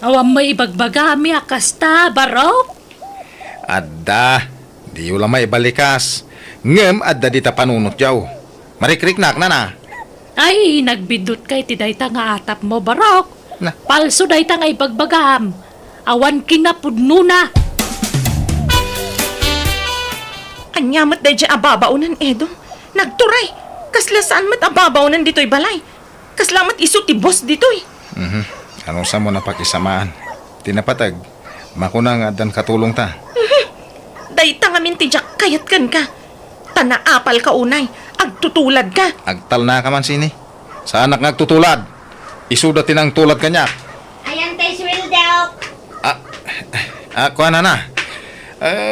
Awam may ibagbagami akasta, barok? Adda, di yung lamay balikas. Ngem, adda di ta panunot yaw. Marikrik na. Ay, nagbidot kay ti dayta nga atap mo, barok. Na. Palso dayta nga ibagbagam. Awan kinapudno na. Anyamat day dyan ababaunan, Edo. Nagturay. Kasla saan mat ababaunan dito'y balay. Kaslamat iso ti boss dito'y. Anong sa mo na pakisamaan? Tinapatag, makuna nga dan katulong ta. Dayta nga minti jak kayat kan ka. Tanaapal ka unay. Agtutulad ka. Agtal na ka man sini. Sa anak nga agtutulad. Isuda tinang tulad kanya. Ayan tayo sweldo. Kuha na.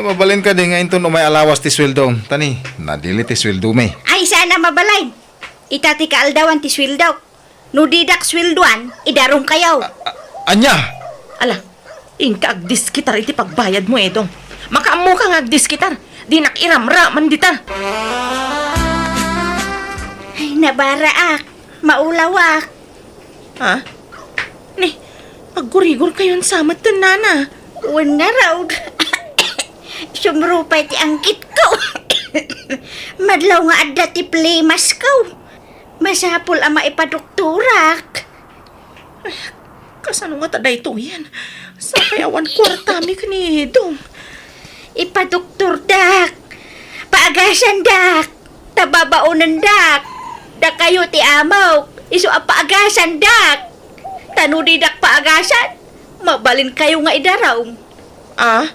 Mabalin ka din nga inton umay alawas ti sweldo. Tani, nadili ti sweldo may. Ay sana mabalay. Itati kaaldawan ti sweldo. No didak sweldoan, idarong kayaw. Anya! Ala, ingka agdiskitar iti pagbayad mo, Edong. Makaamo ka nga agdiskitar. Di nakiramra man dita. Ay nabaraak, maulawak. Ha? Ni, paggurigor kayon samat to, nana. Wan nga raw. Sumrupay ti angkit ko. Madlaw nga adda ti playmas ko. Masapul ama ipadokturak. Kasano nga taday to yan? Sa kayawan kwartami ka ni Edong. Ipadoktor dak. Paagasan dak. Tababaunan dak. Da kayo ti amaw. Iso ang paagasan dak. Tanudi dak paagasan. mabalin kayo nga idaraw. Ah?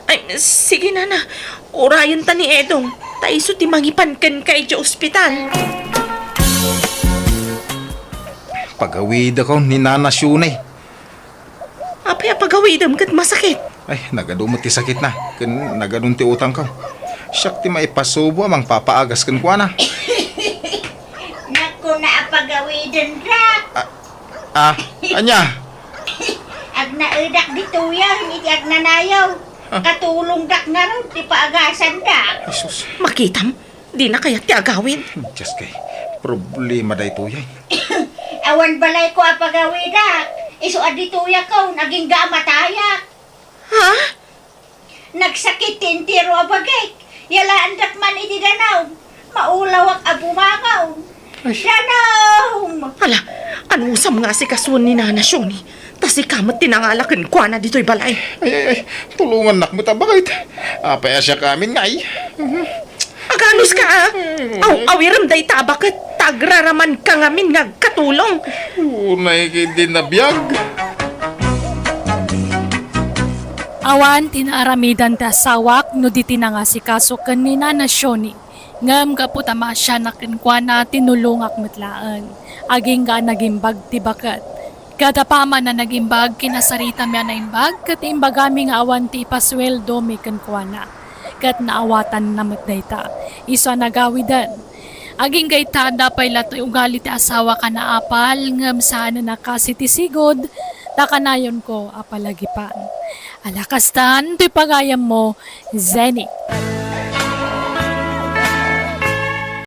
Ay, sige na na. Orayon ta ni Edong. Taiso ti mangipanken kay sa ospital. Pagawid ako ni Nana Shunay. Apay pagawidam kat masakit. Ay, nagadumot ti sakit na. Kan nagadun ti utang ko. Siyak ti maipasubo amang papaagas kan kuana. Naku na apagawidan rak. Anya? Ag naudak dito yan, iti ag nanayaw. Katulong dak nga rin, ti paagasan dak. Jesus. Makitam, di na kaya ti agawin. Diyos kay. Problema da ito yay. Awan balay ko apagawidak. Iso adituya ko, naging gamataya. Ha? Nagsakit tiro abagay. Yala andak man iti danaw. Maulawak abumangaw. Danaw! Hala, ano usam nga si kasuan ni Nana Shoni? Tas ikamat tinangalakin kwa na dito'y balay. Ay, tulungan nak mo ta bakit? Apaya siya kamin nga ay. Aganos ka ah? Awiram day tabakat tagraraman ka ngamin nga katulong. Unay kay din na biyag. Awan tinaaramidan ta sawak no di tinangasikaso ken ni Nana Shoni. Ngam kaputama siya nakinkwa na tinulungak metlaan. Aging ga nagimbag ti bakat. Kadapama na nagimbag kinasarita miya na imbag kat imbagami nga awan ti pasweldo mi kinkwa na. Kat naawatan na metdayta. Isa nagawidan. Aging gayta dapay latoy ugali ti asawa ka na apal ngam sana nakasi ti sigod. Takanayon ko apalagipan. Alakastan, ti pagayam mo, Zenny.